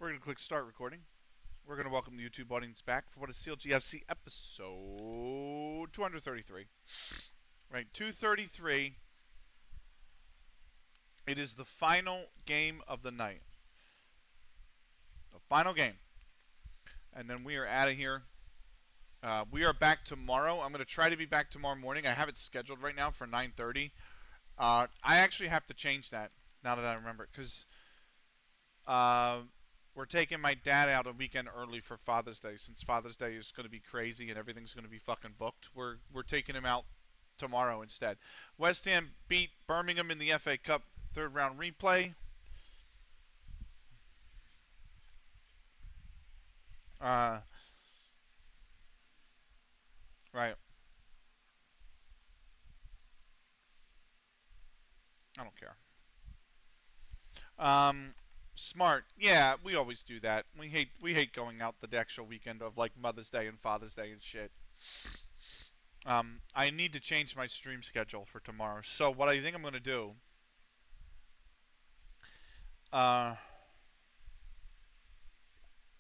We're going to click start recording. We're going to welcome the YouTube audience back for what is CLG FC episode 233. Right, 233. It is the final game of the night. The final game. And then we are out of here. We are back tomorrow. I'm going to try to be back tomorrow morning. I have it scheduled right now for 9:30. I actually have to change that now that I remember it because we're taking my dad out a weekend early for Father's Day. Since Father's Day is going to be crazy and everything's going to be fucking booked, we're taking him out tomorrow instead. West Ham beat Birmingham in the FA Cup third round replay. Right. I don't care. Smart. Yeah, we always do that. We hate going out the actual weekend of like Mother's Day and Father's Day and shit. I need to change my stream schedule for tomorrow. So what I think I'm going to do,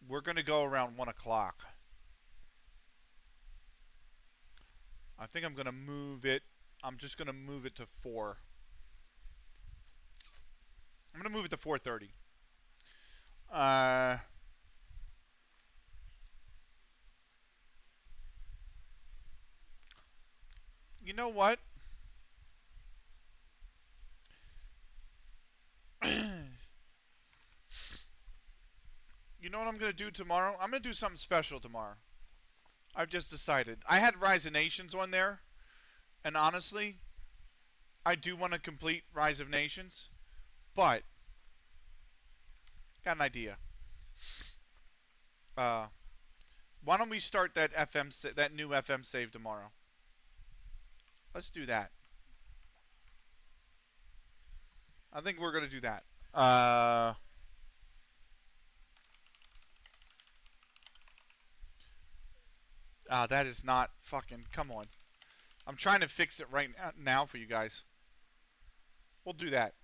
we're going to go around 1 o'clock. I think I'm going to move it. I'm just going to move it to 4. I'm going to move it to 4:30. You know what? You know what I'm going to do tomorrow? I'm going to do something special tomorrow. I've just decided. I had Rise of Nations on there. And honestly, I do want to complete Rise of Nations. But, got an idea. Why don't we start that new FM save tomorrow? Let's do that. I think we're going to do that. That is not fucking... Come on. I'm trying to fix it right now for you guys. We'll do that.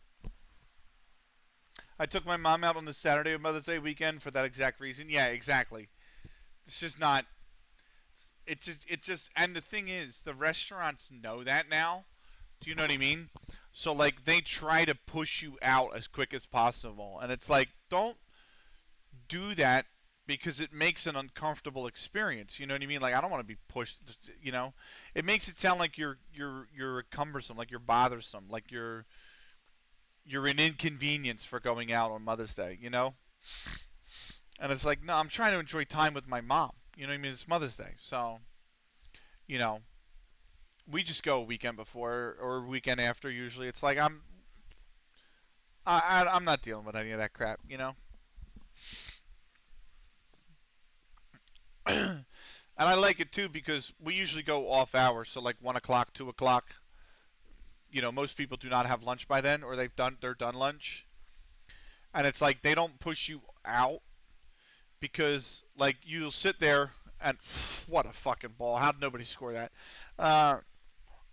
I took my mom out on the Saturday of Mother's Day weekend for that exact reason. Yeah, exactly. It's just not... It's just... And the thing is, the restaurants know that now. Do you know what I mean? So, like, they try to push you out as quick as possible. And it's like, don't do that because it makes an uncomfortable experience. You know what I mean? Like, I don't want to be pushed, you know? It makes it sound like you're cumbersome, like you're bothersome, like you're an inconvenience for going out on Mother's Day, you know? And it's like, no, I'm trying to enjoy time with my mom. You know what I mean? It's Mother's Day. So, you know, we just go a weekend before or a weekend after usually. It's like I'm not dealing with any of that crap, you know? And I like it too because we usually go off hours, so like 1 o'clock, 2 o'clock. You know, most people do not have lunch by then, or they're done lunch. And it's like they don't push you out because like you'll sit there and what a fucking ball! How did nobody score that?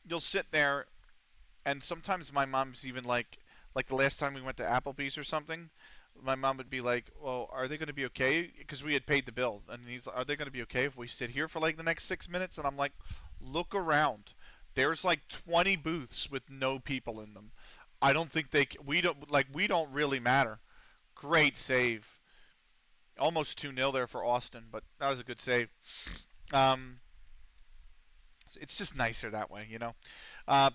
You'll sit there, and sometimes my mom's even like the last time we went to Applebee's or something. My mom would be like, well, are they going to be okay? Because we had paid the bill. And he's like, are they going to be okay if we sit here for like the next 6 minutes? And I'm like, look around. There's like 20 booths with no people in them. I don't think we don't really matter. Great save. Almost 2-0 there for Austin, but that was a good save. It's just nicer that way, you know.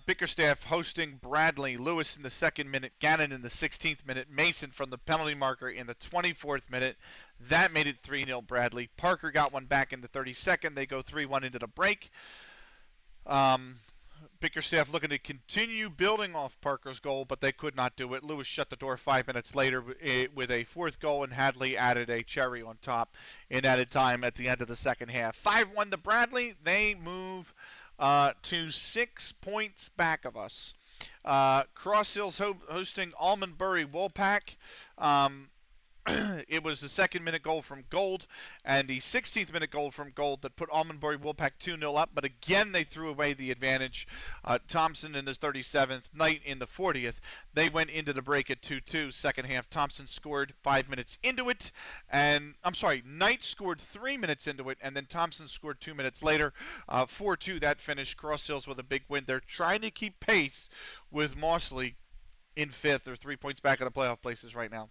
Bickerstaff hosting Bradley. Lewis in the 2nd minute. Gannon in the 16th minute. Mason from the penalty marker in the 24th minute. That made it 3-0 Bradley. Parker got one back in the 32nd. They go 3-1 into the break. Bickerstaff looking to continue building off Parker's goal, but they could not do it. Lewis shut the door 5 minutes later with a 4th goal, and Hadley added a cherry on top in added time at the end of the second half. 5-1 to Bradley. They move to 6 points back of us. Cross Hills hosting Almondbury Woolpack. It it was the second-minute goal from Gold and the 16th minute goal from Gold that put Almondbury Woolpack 2-0 up, but again they threw away the advantage. Thompson in the 37th, Knight in the 40th. They went into the break at 2-2. Second half, Thompson scored 5 minutes into it, and I'm sorry, Knight scored 3 minutes into it, and then Thompson scored 2 minutes later. 4-2 that finished. Cross Hills with a big win. They're trying to keep pace with Mossley in 5th. They're 3 points back of the playoff places right now.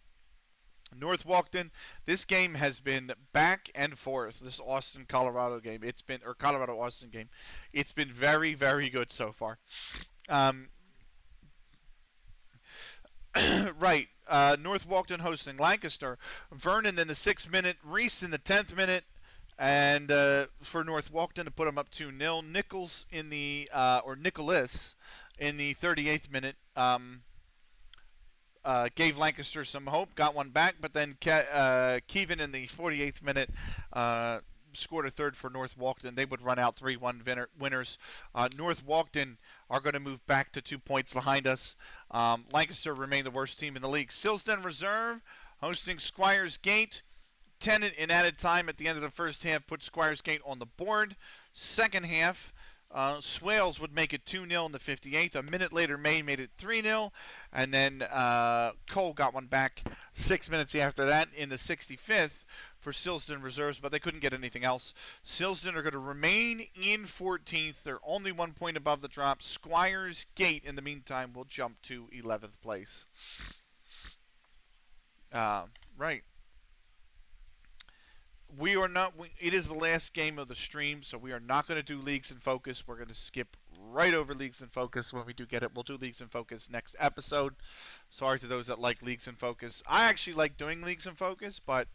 North Walkden, this game has been back and forth. This Austin Colorado game, Colorado Austin game, it's been very, very good so far. Right, North Walkden hosting Lancaster. Vernon in the 6th minute, Reese in the 10th minute, and for North Walkden to put them up 2-0. Nicholas in the 38th minute. Gave Lancaster some hope, got one back, but then Keevan in the 48th minute scored a third for North Walkden. They would run out 3-1 winners. North Walkden are going to move back to 2 points behind us. Lancaster remain the worst team in the league. Silsden Reserve hosting Squires Gate. 10 in added time at the end of the first half put Squires Gate on the board. Second half, Swales would make it 2-0 in the 58th. A minute later, May made it 3-0. And then Cole got one back 6 minutes after that in the 65th for Silsden Reserves, but they couldn't get anything else. Silsden are going to remain in 14th. They're only 1 point above the drop. Squires Gate, in the meantime, will jump to 11th place. Right. We are not. It is the last game of the stream, so we are not going to do Leagues in Focus. We're going to skip right over Leagues in Focus when we do get it. We'll do Leagues in Focus next episode. Sorry to those that like Leagues in Focus. I actually like doing Leagues in Focus, but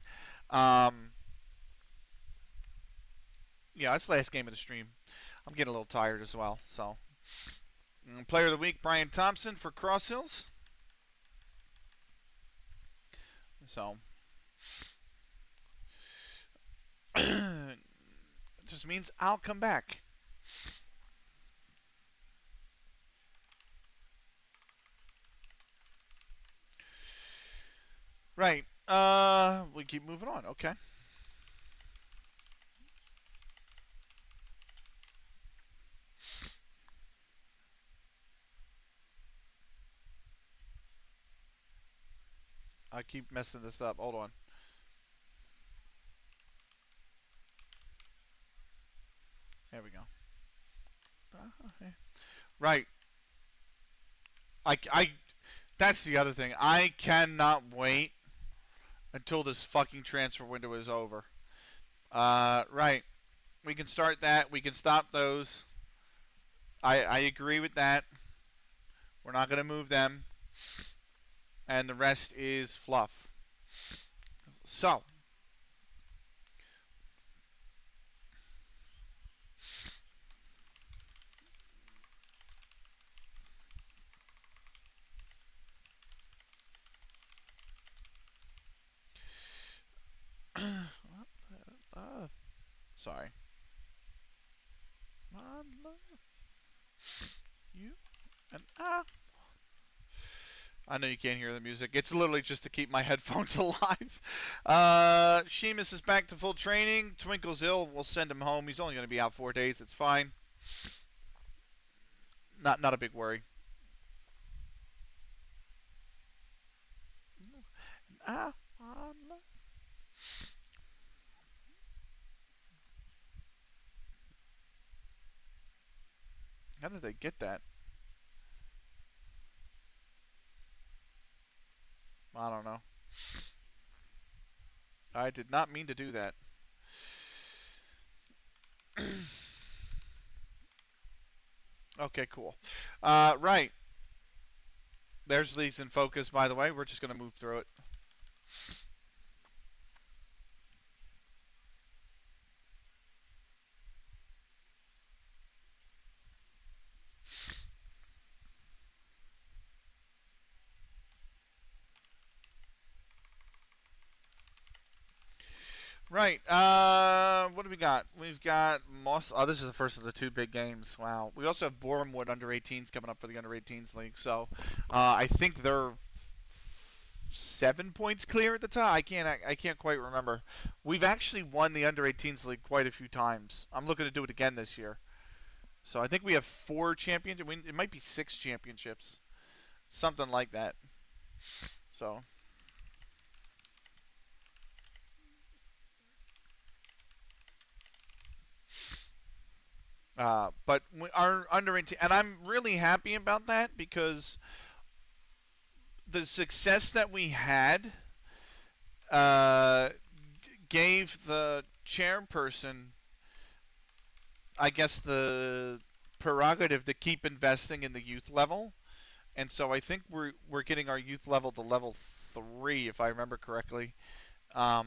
yeah, it's the last game of the stream. I'm getting a little tired as well. So, Player of the Week, Brian Thompson for Cross Hills. So. It just means I'll come back. Right. We keep moving on. Okay. I keep messing this up. Hold on. There we go. Right. That's the other thing. I cannot wait until this fucking transfer window is over. Right. We can start that. We can stop those. I agree with that. We're not going to move them. And the rest is fluff. So. Sorry. You and I know you can't hear the music. It's literally just to keep my headphones alive. Sheamus is back to full training. Twinkle's ill. We'll send him home. He's only going to be out 4 days. It's fine. Not a big worry. How did they get that? I don't know. I did not mean to do that. Okay, cool. Right. There's Leagues in Focus, by the way. We're just going to move through it. Right. What do we got? We've got Moss. Oh, this is the first of the 2 big games. Wow. We also have Bournemouth under 18s coming up for the under 18s league. So I think they're 7 points clear at the top. I can't quite remember. We've actually won the under-18s league quite a few times. I'm looking to do it again this year. So I think we have 4 championships. It might be 6 championships, something like that. So. But our under-18, and I'm really happy about that because the success that we had gave the chairperson, I guess, the prerogative to keep investing in the youth level, and so I think we're getting our youth level to level 3, if I remember correctly. Go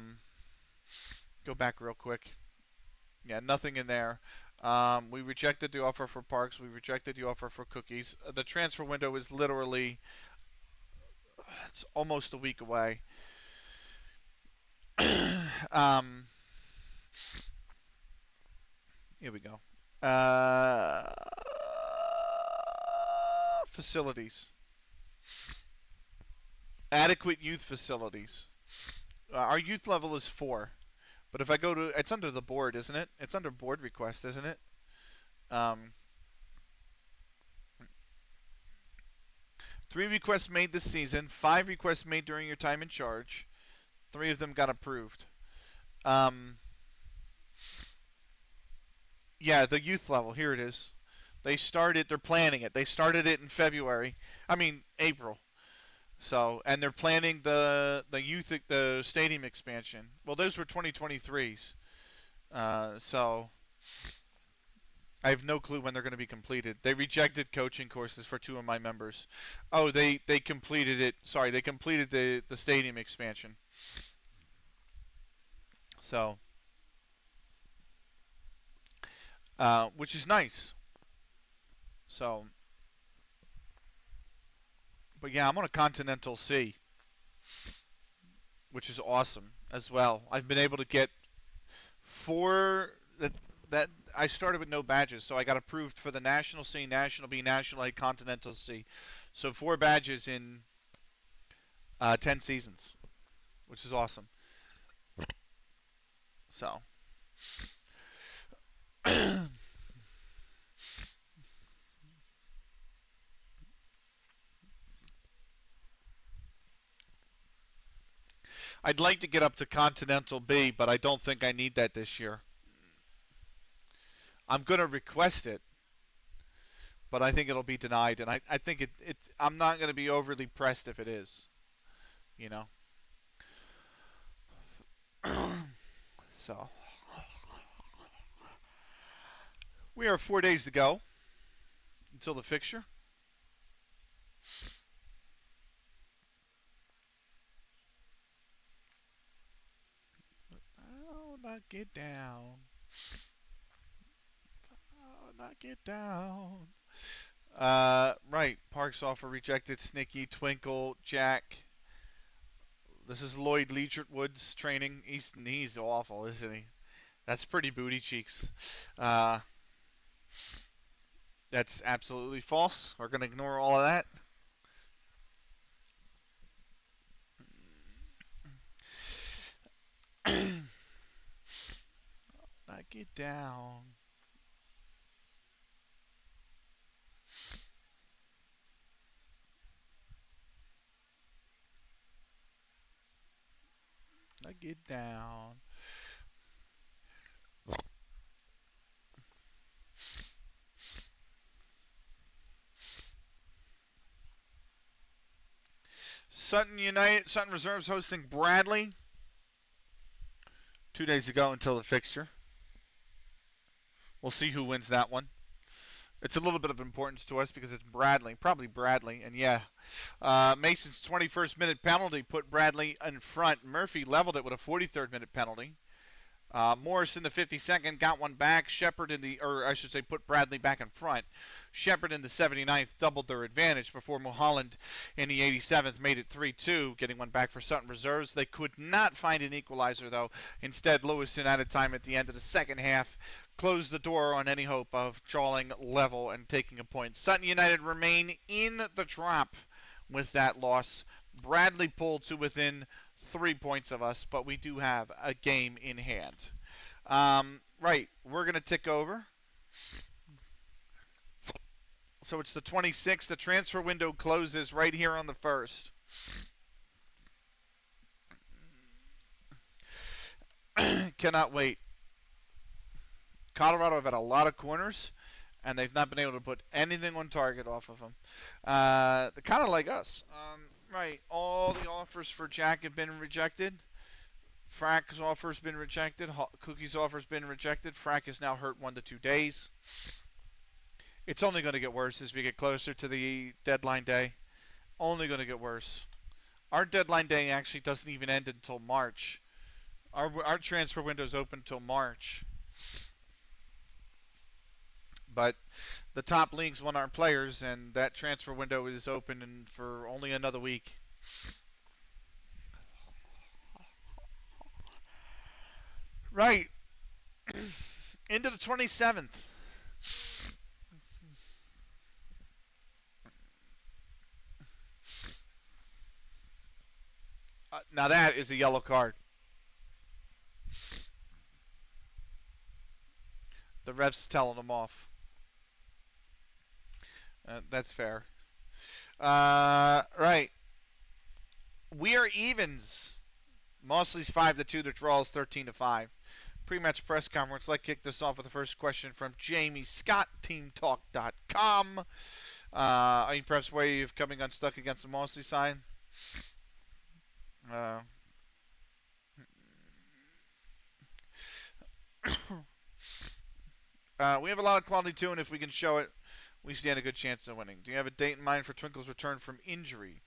back real quick. Yeah, nothing in there. We rejected the offer for Parks. We rejected the offer for Cookies. The transfer window is literally, it's almost a week away. Here we go. Facilities. Adequate youth facilities. Our youth level is 4. But if I go to, it's under the board, isn't it? It's under board request, isn't it? 3 requests made this season, 5 requests made during your time in charge. 3 of them got approved. Yeah, the youth level. Here it is. They're planning it. They started it in April. So, and they're planning the stadium expansion. Well, those were 2023s. So I have no clue when they're going to be completed. They rejected coaching courses for 2 of my members. Oh, they completed it. Sorry, they completed the stadium expansion. So, which is nice. So, but yeah, I'm on a Continental C, which is awesome as well. I've been able to get 4 that I started with no badges, so I got approved for the National C, National B, National A, Continental C. So 4 badges in 10 seasons, which is awesome. So. I'd like to get up to Continental B, but I don't think I need that this year. I'm going to request it, but I think it'll be denied, and I think I'm not going to be overly pressed if it is, you know. So we are 4 days to go until the fixture. Oh, not get down. Oh, not get down. Right. Parks offer rejected. Snicky, Twinkle, Jack. This is Lloyd Leechert-Wood's training. He's awful, isn't he? That's pretty booty cheeks. That's absolutely false. We're going to ignore all of that. Not get down. Not get down. Sutton Reserves hosting Bradley. 2 days ago until the fixture. We'll see who wins that one. It's a little bit of importance to us because it's Bradley, probably Bradley, and yeah. Mason's 21st minute penalty put Bradley in front. Murphy leveled it with a 43rd minute penalty. Morris in the 52nd got one back. Shepard put Bradley back in front. Shepard in the 79th doubled their advantage before Mulholland in the 87th made it 3-2, getting one back for Sutton Reserves. They could not find an equalizer, though. Instead, Lewiston added time at the end of the second half, closed the door on any hope of drawing level and taking a point. Sutton United remain in the trap with that loss. Bradley pulled to within 3 points of us, but we do have a game in hand. Right, we're going to tick over. So it's the 26th. The transfer window closes right here on the 1st. Cannot wait. Colorado have had a lot of corners, and they've not been able to put anything on target off of them. They're kind of like us. Right, all the offers for Jack have been rejected. Frack's offer's been rejected. Cookie's offer's been rejected. Frack is now hurt 1 to 2 days. It's only going to get worse as we get closer to the deadline day. Only going to get worse. Our deadline day actually doesn't even end until March. Our transfer window's open until March. But the top leagues want our players, and that transfer window is open for only another week. Right. Into the 27th. Now that is a yellow card. The ref's telling them off. That's fair. Right. We are evens. Mossley's 5-2. The draw is 13-5. Pre-match press conference. Let's kick this off with the first question from Jamie Scott, TeamTalk.com. Are you perhaps wary of coming unstuck against the Mosley side? We have a lot of quality too, and if we can show it, we stand a good chance of winning. Do you have a date in mind for Twinkle's return from injury?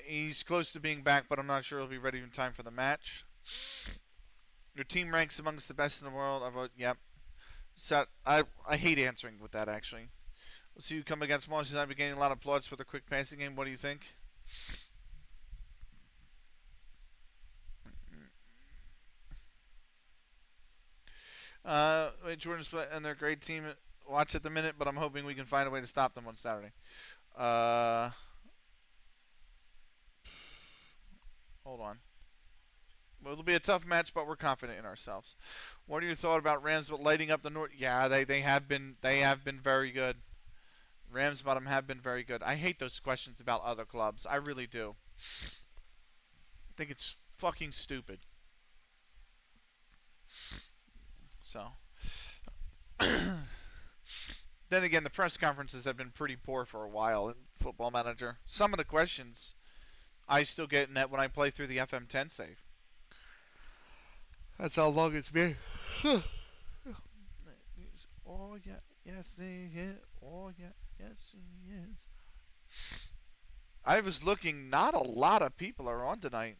He's close to being back, but I'm not sure he'll be ready in time for the match. Your team ranks amongst the best in the world. I vote, yep. So I hate answering with that, actually. We'll see you come against Mosley. I've been getting a lot of applause for the quick passing game. What do you think? Jordan's and their great team watch at the minute, but I'm hoping we can find a way to stop them on Saturday. Hold on. Well, it'll be a tough match, but we're confident in ourselves. What are your thoughts about Rams lighting up the North? Yeah, they have been very good. Rams bottom have been very good. I hate those questions about other clubs. I really do. I think it's fucking stupid. So. Then again, the press conferences have been pretty poor for a while in Football Manager. Some of the questions I still get in that when I play through the FM10 save. That's how long it's been. Oh yeah, yes they hit. Oh yeah, yes he is. I was looking. Not a lot of people are on tonight.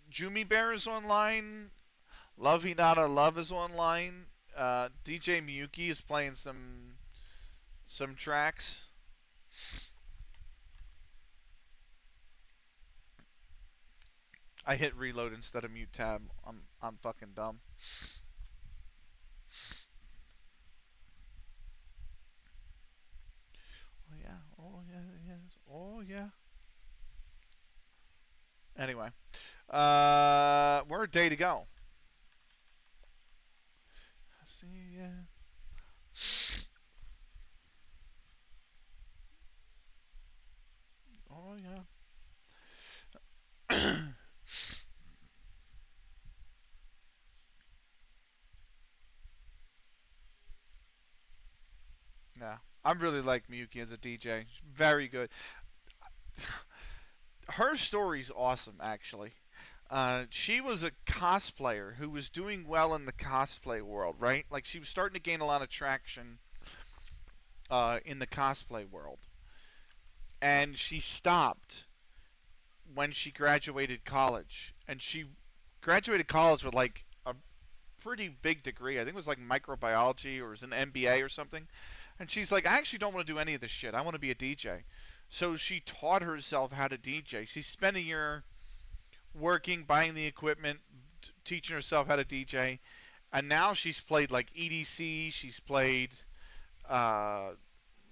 Jumi Bear is online. Love Hinata Love is online. DJ Miyuki is playing some tracks. I hit reload instead of mute tab. I'm fucking dumb. Oh yeah. Oh yeah. Yes. Oh yeah. Anyway, we're a day to go. See ya. Oh yeah. Yeah, I really like Miyuki as a DJ. Very good. Her story's awesome, actually. She was a cosplayer who was doing well in the cosplay world, right? Like, she was starting to gain a lot of traction in the cosplay world. And she stopped when she graduated college. And she graduated college with, like, a pretty big degree. I think it was, like, microbiology or it was an MBA or something. And she's like, I actually don't want to do any of this shit. I want to be a DJ. So she taught herself how to DJ. She spent a year working, buying the equipment, teaching herself how to DJ. And now she's played like EDC. Uh,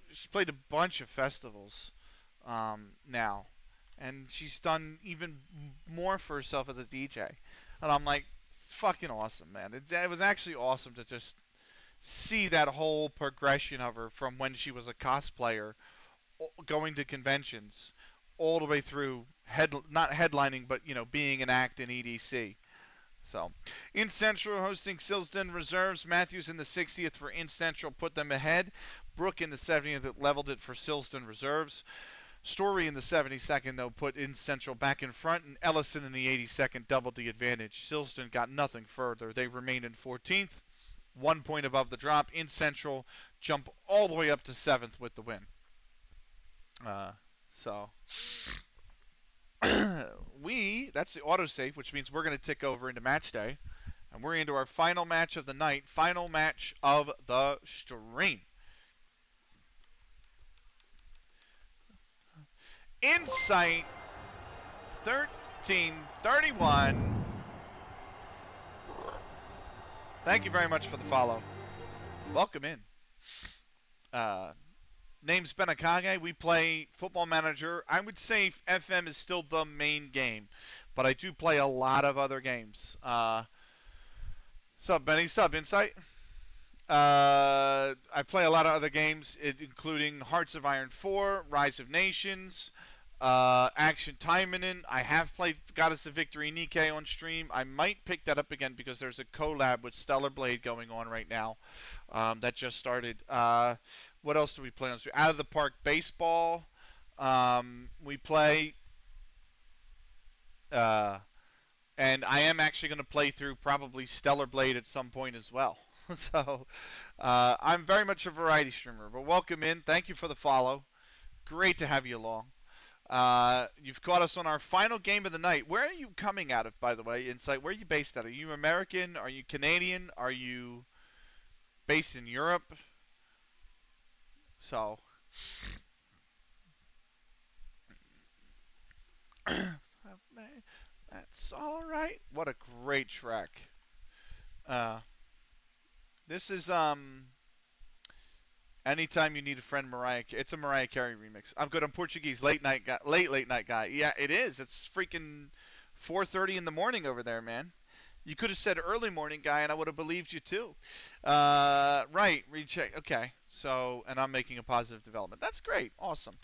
she's played a bunch of festivals now, and she's done even more for herself as a DJ. And I'm like, it's fucking awesome, man. It was actually awesome to just see that whole progression of her from when she was a cosplayer, going to conventions, all the way through not headlining, but being an act in EDC. So, in Central hosting Silsden reserves. Matthews in the 60th for in Central put them ahead. Brooke in the 70th leveled it for Silsden reserves. Story in the 72nd, though, put in Central back in front, and Ellison in the 82nd doubled the advantage. Silsden got nothing further. They remained in 14th, 1 point above the drop. In Central jump all the way up to 7th with the win. So that's the autosave, which means we're going to tick over into match day, and we're into our final match of the night, final match of the stream. Insight 1331. Thank you very much for the follow. Welcome in. Name's Benakage. We play Football Manager. I would say FM is still the main game, but I do play a lot of other games. Sub Benny, sub Insight. I play a lot of other games, including Hearts of Iron 4, Rise of Nations, Action Taimanen. I have played Goddess of Victory Nikkei on stream. I might pick that up again because there's a collab with Stellar Blade going on right now that just started. What else do we play on stream? Out of the Park Baseball. We play. And I am actually going to play through probably Stellar Blade at some point as well. So I'm very much a variety streamer. But welcome in. Thank you for the follow. Great to have you along. You've caught us on our final game of the night. Where are you coming out of, by the way, Insight? Where are you based out of? Are you American? Are you Canadian? Are you based in Europe? So, that's all right. What a great track. This is Anytime You Need a Friend, Mariah. It's a Mariah Carey remix. I'm good. I'm Portuguese. Late night guy. Yeah, it is. It's freaking 4:30 in the morning over there, man. You could have said early morning guy, and I would have believed you too. Right, recheck. Okay, so, and I'm making a positive development. That's great. Awesome.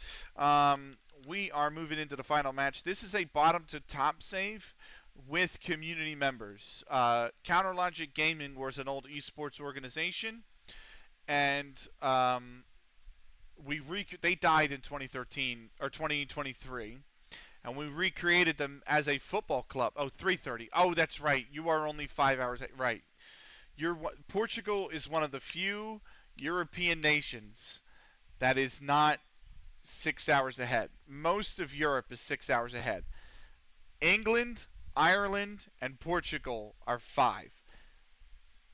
We are moving into the final match. This is a bottom to top save with community members. Counterlogic Gaming was an old esports organization, and they died in 2013 or 2023. And we recreated them as a football club. Oh, 3:30. Oh, that's right. You are only 5 hours. Right. Portugal is one of the few European nations that is not 6 hours ahead. Most of Europe is 6 hours ahead. England, Ireland, and Portugal are 5.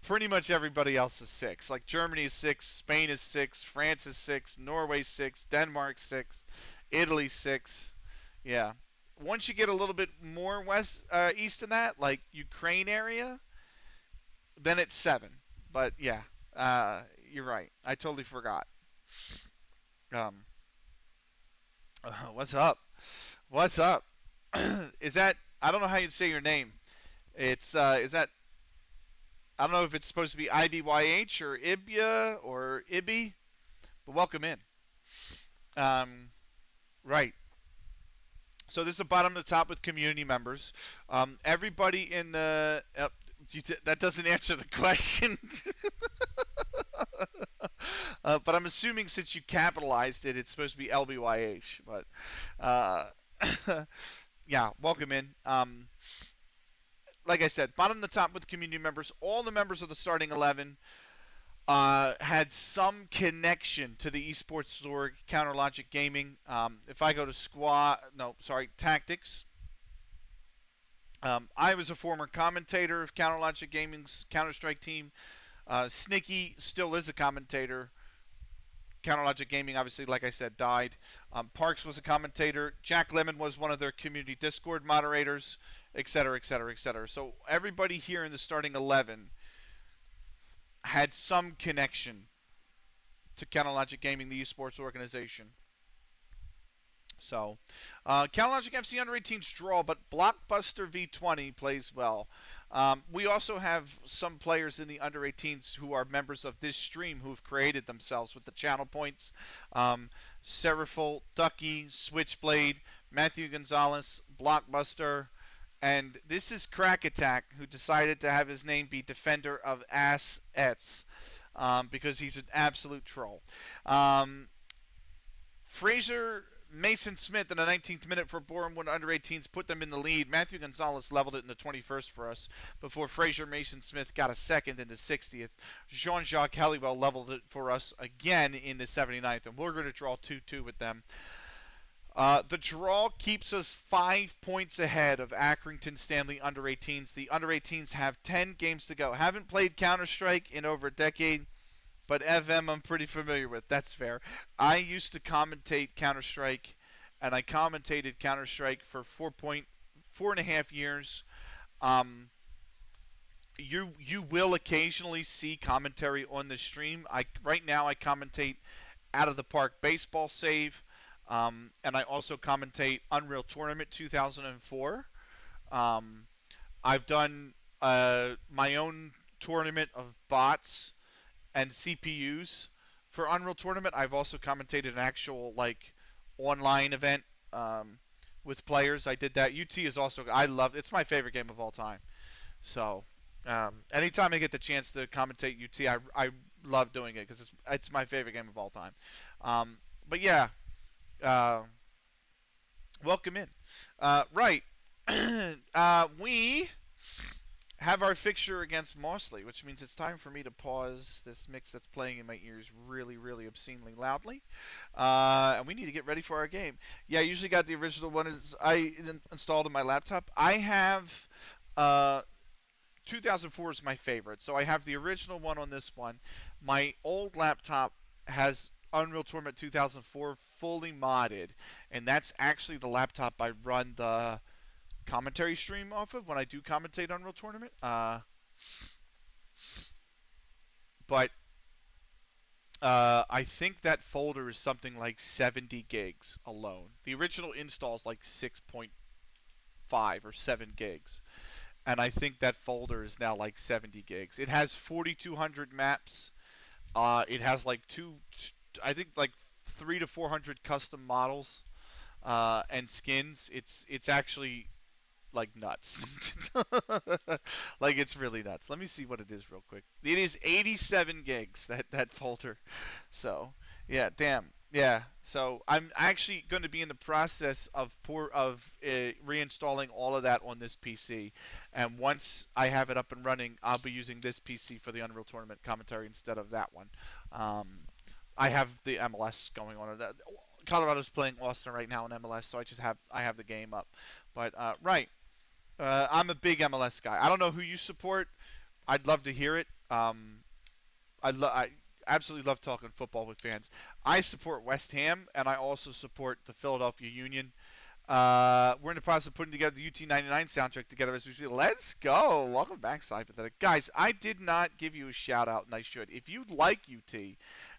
Pretty much everybody else is 6. Like Germany is 6, Spain is 6, France is 6, Norway 6, Denmark 6, Italy 6. Yeah. Once you get a little bit more east than that, like Ukraine area, then it's 7. But yeah, you're right. I totally forgot. What's up? What's up? Is that? I don't know how you say your name. Is that? I don't know if it's supposed to be IBYH or Ibya or Ibby, but welcome in. Right. So this is a bottom to top with community members. Everybody in the that doesn't answer the question. But I'm assuming since you capitalized it, it's supposed to be LBYH. But yeah, welcome in. Like I said, bottom to top with community members. All the members of the starting 11 had some connection to the esports store, Counterlogic Gaming. If I go to Tactics. I was a former commentator of Counterlogic Gaming's Counter-Strike team. Snicky still is a commentator. Counterlogic Gaming, obviously, like I said, died. Parks was a commentator. Jack Lemon was one of their community Discord moderators, etc., etc., etc. So everybody here in the starting 11 had some connection to Counterlogic Gaming, the esports organization. So, Counterlogic FC under 18's draw, but Blockbuster V20 plays well. We also have some players in the under 18s who are members of this stream who've created themselves with the channel points. Seriful, Ducky, Switchblade, Matthew Gonzalez, Blockbuster, and this is Crack Attack, who decided to have his name be Defender of Assets because he's an absolute troll. Fraser Mason Smith in the 19th minute for Bournemouth under 18s put them in the lead. Matthew Gonzalez leveled it in the 21st for us before Fraser Mason Smith got a second in the 60th. Jean-Jacques Halliwell leveled it for us again in the 79th, and we're going to draw 2-2 with them. The draw keeps us 5 points ahead of Accrington Stanley under 18s. The under 18s have 10 games to go. Haven't played Counter-Strike in over a decade, but FM I'm pretty familiar with. That's fair. I used to commentate Counter-Strike, and I commentated Counter-Strike for 4.5 years. You will occasionally see commentary on the stream. Right now I commentate Out of the Park Baseball Save, and I also commentate Unreal Tournament 2004. I've done my own tournament of bots and CPUs for Unreal Tournament. I've also commentated an actual online event with players. I did that. UT is also it's my favorite game of all time. So anytime I get the chance to commentate UT, I love doing it because it's my favorite game of all time. But yeah, welcome in. Right, we have our fixture against Mossley, which means it's time for me to pause this mix that's playing in my ears really, really obscenely loudly. And we need to get ready for our game. Yeah, I usually got the original one I installed on my laptop. I have 2004 is my favorite, so I have the original one on this one. My old laptop has Unreal Tournament 2004 fully modded, and that's actually the laptop I run the commentary stream off of when I do commentate Unreal Tournament. But I think that folder is something like 70 gigs alone. The original install is like 6.5 or 7 gigs. And I think that folder is now like 70 gigs. It has 4,200 maps. It has like 300 to 400 custom models and skins. It's actually like nuts. Like it's really nuts. Let me see what it is real quick. It is 87 gigs, that folder. So yeah, damn. Yeah. So I'm actually going to be in the process of reinstalling all of that on this PC, and once I have it up and running, I'll be using this PC for the Unreal Tournament commentary instead of that one. I have the MLS going on. Colorado's playing Austin right now in MLS, so I have the game up. But right. I'm a big MLS guy. I don't know who you support. I'd love to hear it. I absolutely love talking football with fans. I support West Ham, and I also support the Philadelphia Union. We're in the process of putting together the UT99 soundtrack together as we speak. Let's go. Welcome back, Sympathetic. Guys, I did not give you a shout out, and I should. If you like UT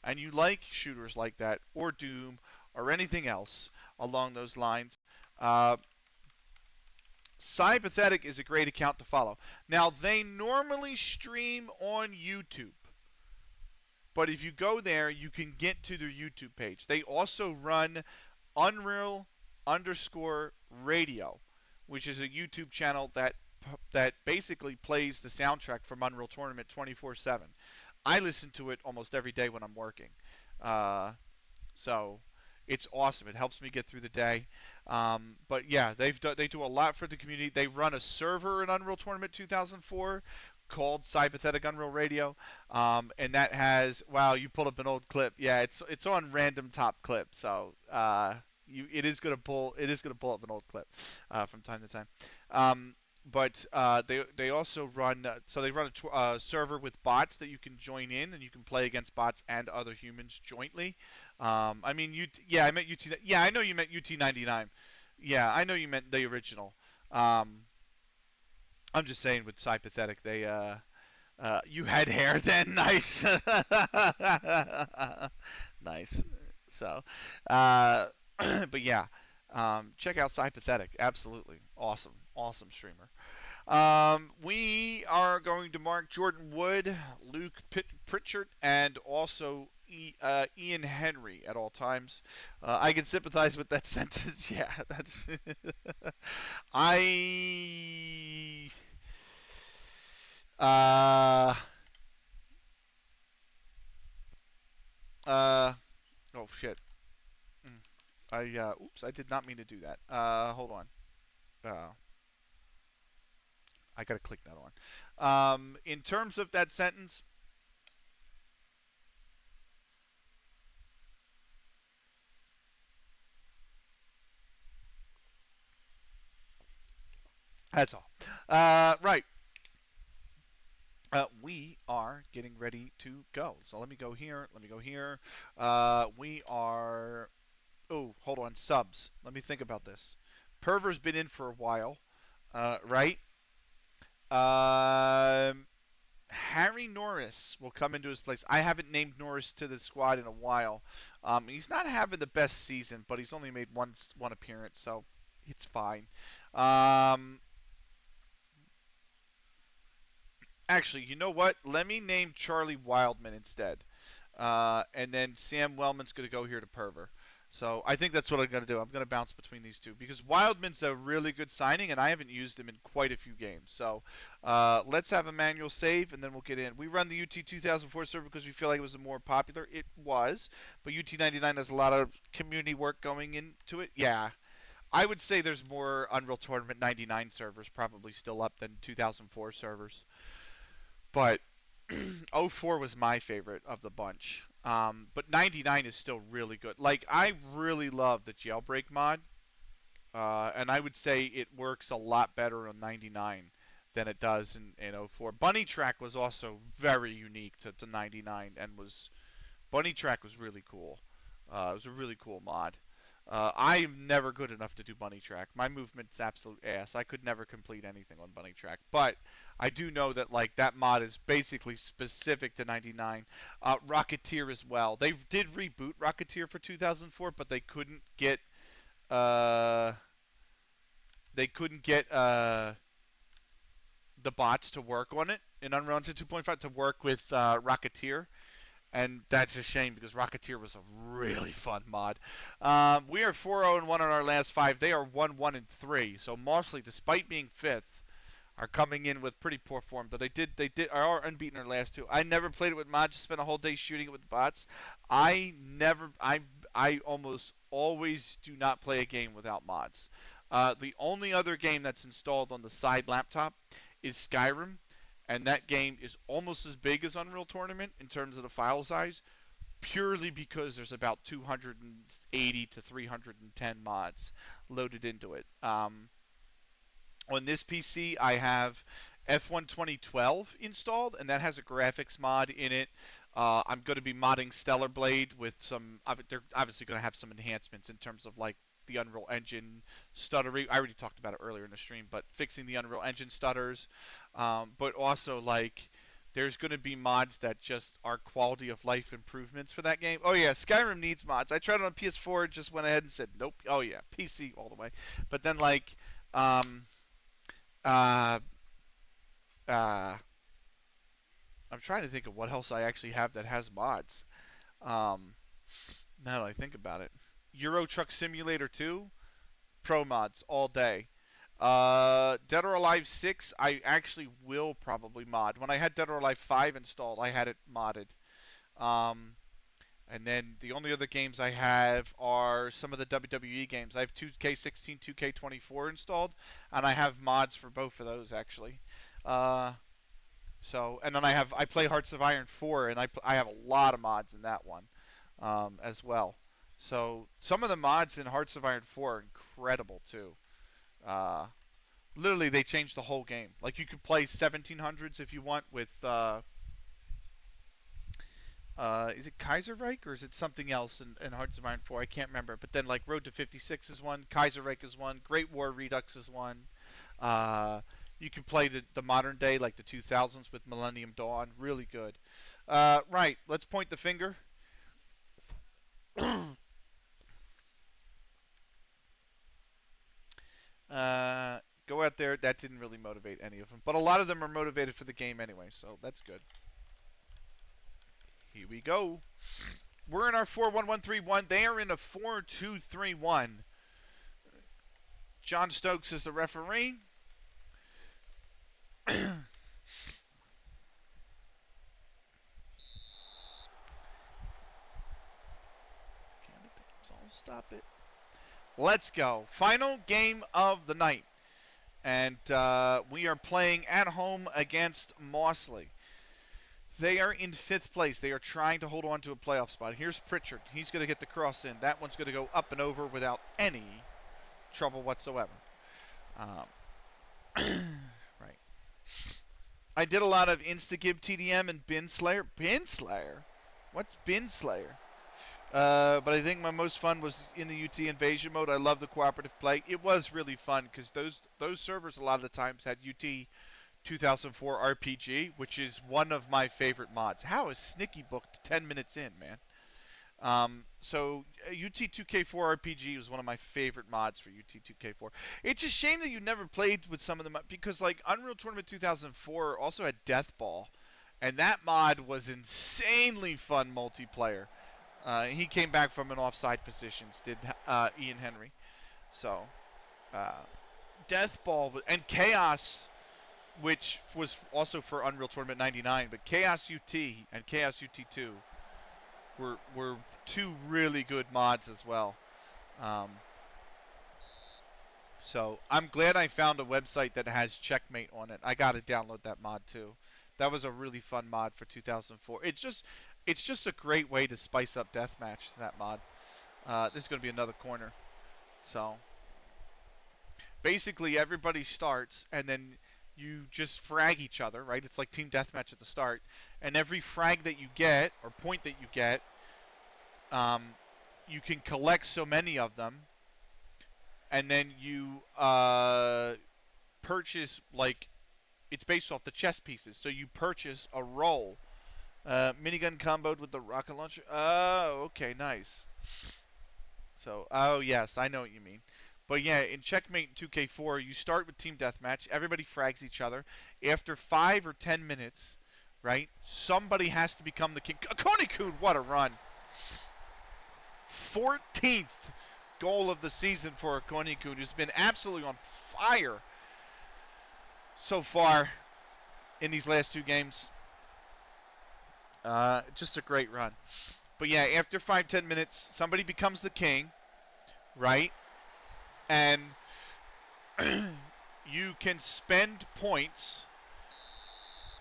and you like shooters like that, or Doom, or anything else along those lines, Sympathetic is a great account to follow. Now, they normally stream on YouTube, but if you go there, you can get to their YouTube page. They also run Unreal_Radio, which is a YouTube channel that basically plays the soundtrack from Unreal Tournament 24/7. I listen to it almost every day when I'm working. So it's awesome. It helps me get through the day. But yeah, they do a lot for the community. They run a server in Unreal Tournament 2004 called Sympathetic Unreal Radio, and that has you pulled up an old clip. Yeah, it's on random top clip. So it is gonna pull up an old clip from time to time. But they also run they run a server with bots that you can join in, and you can play against bots and other humans jointly. I meant UT. Yeah, I know you meant UT99. Yeah, I know you meant the original. I'm just saying with Sympathetic, they You had hair then? Nice. Nice. So, uh, but yeah, check out Sympathetic. Absolutely. Awesome. Awesome streamer. We are going to mark Jordan Wood, Luke Pritchard, and also Ian Henry at all times. I can sympathize with that sentence. Yeah, that's. I. Uh, uh, oh shit. Mm. Oops, I did not mean to do that. Hold on. Uh, I gotta click that on. In terms of that sentence, that's all. Right. We are getting ready to go. So let me go here. Let me go here. We are. Oh, hold on. Subs. Let me think about this. Perver's been in for a while, right? Um, Harry Norris will come into his place. I haven't named Norris to the squad in a while. He's not having the best season, but he's only made one appearance, so it's fine. Um, Actually, you know what? Let me name Charlie Wildman instead. And then Sam Wellman's going to go here to Perver. So I think that's what I'm going to do. I'm going to bounce between these two because Wildman's a really good signing, and I haven't used him in quite a few games. So let's have a manual save, and then we'll get in. We run the UT 2004 server because we feel like it was the more popular. It was, but UT 99 has a lot of community work going into it. Yeah, I would say there's more Unreal Tournament 99 servers probably still up than 2004 servers. But '04 was my favorite of the bunch. But 99 is still really good. Like, I really love the jailbreak mod, and I would say it works a lot better on 99 than it does in '04. Bunny Track was also very unique to 99 and was Bunny Track was really cool. It was a really cool mod. I'm never good enough to do Bunny Track. My movement's absolute ass. I could never complete anything on Bunny Track. But I do know that like that mod is basically specific to 99. Rocketeer as well. They did reboot Rocketeer for 2004, but uh, they couldn't get the bots to work on it in Unreal Engine 2.5 to work with Rocketeer. And that's a shame because Rocketeer was a really fun mod. We are 4-0-1 on our last five. They are 1-1-3. So Mossley, despite being fifth, are coming in with pretty poor form. Though they are unbeaten in their last two. I never played it with mods. Just spent a whole day shooting it with bots. I almost always do not play a game without mods. The only other game that's installed on the side laptop is Skyrim, and that game is almost as big as Unreal Tournament in terms of the file size, purely because there's about 280 to 310 mods loaded into it. On this PC, I have F1 2012 installed, and that has a graphics mod in it. I'm going to be modding Stellar Blade with some. They're obviously going to have some enhancements in terms of like the Unreal Engine stuttery. I already talked about it earlier in the stream, but fixing the Unreal Engine stutters. But also like there's going to be mods that just are quality of life improvements for that game. Oh yeah, Skyrim needs mods. I tried it on PS4, just went ahead and said nope. Oh yeah, PC all the way. But then like um, uh, uh, I'm trying to think of what else I actually have that has mods. Um, Now that I think about it, Euro Truck Simulator 2, pro mods all day. Dead or Alive 6, I actually will probably mod. When I had Dead or Alive 5 installed, I had it modded. Um, and then the only other games I have are some of the WWE games. I have 2K16, 2K24 installed, and I have mods for both of those actually. Uh, and then I play Hearts of Iron 4, and I have a lot of mods in that one as well. So some of the mods in Hearts of Iron 4 are incredible too. Uh, Literally, they changed the whole game. Like you could play 1700s if you want with is it Kaiserreich or is it something else in Hearts of Iron 4? I can't remember. But then like Road to 56 is one, Kaiserreich is one, Great War Redux is one. Uh, You can play the modern day, like the 2000s with Millennium Dawn. Really good. Right, let's point the finger. Go out there. That didn't really motivate any of them, but a lot of them are motivated for the game anyway, so that's good. Here we go. We're in our 4-1-1-3-1. They are in a 4-2-3-1. John Stokes is the referee. Stop it. Let's go. Final game of the night. And we are playing at home against Mossley. They are in 5th place. They are trying to hold on to a playoff spot. Here's Pritchard. He's going to get the cross in. That one's going to go up and over without any trouble whatsoever. Right. I did a lot of Instagib TDM and Bin Slayer. Bin Slayer? What's Bin Slayer? But I think my most fun was in the UT Invasion mode. I love the cooperative play. It was really fun because those servers a lot of the times had UT 2004 RPG, which is one of my favorite mods. How is Snicky booked 10 minutes in, man? So UT 2K4 RPG was one of my favorite mods for UT 2K4. It's a shame that you never played with some of them because like Unreal Tournament 2004 also had Death Ball, and that mod was insanely fun multiplayer. He came back from an offside position, did Ian Henry. So, Death Ball and Chaos, which was also for Unreal Tournament 99, but Chaos UT and Chaos UT2 were two really good mods as well. So I'm glad I found a website that has Checkmate on it. I got to download that mod too. That was a really fun mod for 2004. It's just a great way to spice up deathmatch, that mod. This is going to be another corner. So basically everybody starts and then you just frag each other, right? It's like team deathmatch at the start. And every frag that you get or point that you get, you can collect so many of them. And then you purchase, like, it's based off the chess pieces. So you purchase a roll. Minigun comboed with the rocket launcher. Oh, okay, nice. So, oh yes, I know what you mean. But yeah, in Checkmate 2K4, you start with Team Deathmatch. Everybody frags each other. After 5 or 10 minutes, right, somebody has to become the king. Konikoon, what a run. 14th goal of the season for Konikoon, who's been absolutely on fire so far in these last 2 games. Just a great run. But yeah, after 5-10 minutes, somebody becomes the king, right? And you can spend points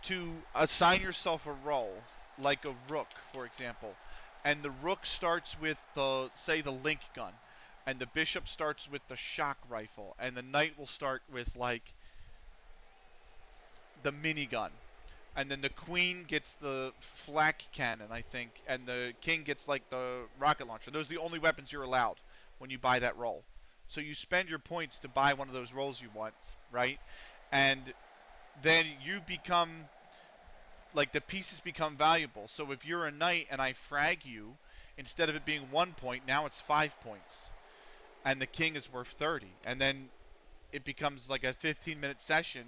to assign yourself a role, like a rook, for example. And the rook starts with the, say, the link gun. And the bishop starts with the shock rifle. And the knight will start with, like, the minigun. And then the queen gets the flak cannon, I think, and the king gets, like, the rocket launcher. Those are the only weapons you're allowed when you buy that roll. So you spend your points to buy one of those rolls you want, right? And then you become, like, the pieces become valuable. So if you're a knight and I frag you, instead of it being 1 point, now it's 5 points. And the king is worth 30. And then it becomes like a 15-minute session,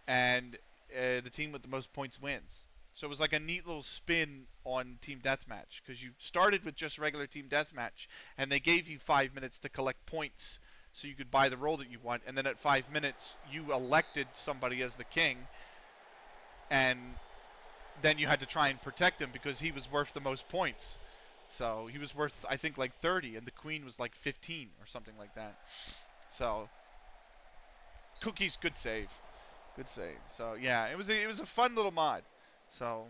and the team with the most points wins. So it was like a neat little spin on Team Deathmatch, because you started with just regular Team Deathmatch, and they gave you 5 minutes to collect points so you could buy the role that you want, and then at 5 minutes you elected somebody as the king, and then you had to try and protect him because he was worth the most points. So he was worth, I think, like 30, and the queen was like 15 or something like that. So Cookie's good save. Good save. So yeah, it was a fun little mod. So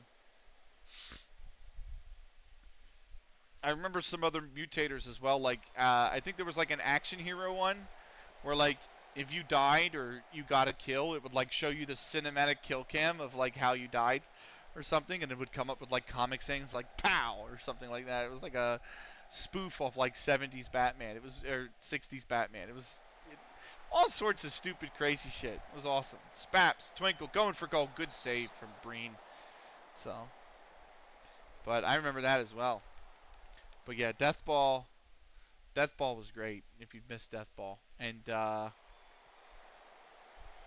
I remember some other mutators as well. Like I think there was like an action hero one where like if you died or you got a kill, it would like show you the cinematic kill cam of like how you died or something, and it would come up with like comic sayings like "pow" or something like that. It was like a spoof of like 70s Batman. It was or 60s Batman. It was All sorts of stupid, crazy shit. It was awesome. Spaps, Twinkle, going for goal. Good save from Breen. So, but I remember that as well. But yeah, Death Ball was great if you'd missed Death Ball. And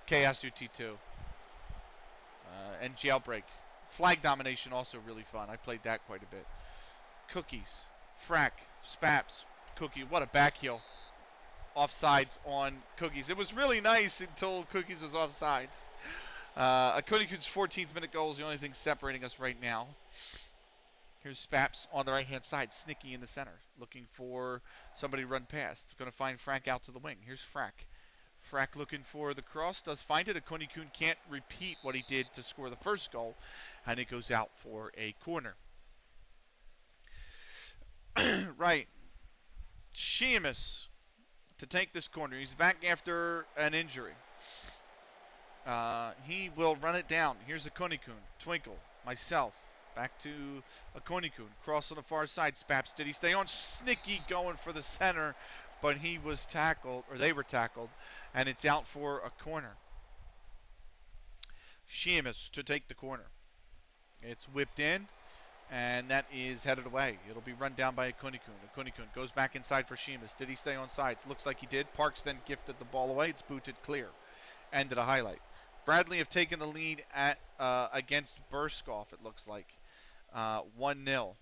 Chaos UT2. And Jailbreak. Flag Domination also really fun. I played that quite a bit. Cookies, Frack, Spaps, Cookie. What a back heel. Offsides on Cookies. It was really nice until Cookies was offsides. Akuniku's 14th minute goal is the only thing separating us right now. Here's Spaps on the right-hand side, Snicky in the center, looking for somebody to run past. Going to find Frank out to the wing. Here's Frack. Frack looking for the cross, does find it. Akunikun can't repeat what he did to score the first goal, and it goes out for a corner. Right. Sheamus to take this corner. He's back after an injury. He will run it down. Here's Akunikun, Twinkle, myself. Back to Akunikun. Cross on the far side. Spaps, did he stay on? Snicky going for the center, but he was tackled, or they were tackled, and it's out for a corner. Sheamus to take the corner. It's whipped in, and that is headed away. It'll be run down by Akunikun. Akunikun goes back inside for Sheamus. Did he stay on sides? Looks like he did. Parks then gifted the ball away. It's booted clear. End of the highlight. Bradley have taken the lead at against Burskoff, it looks like. 1-0.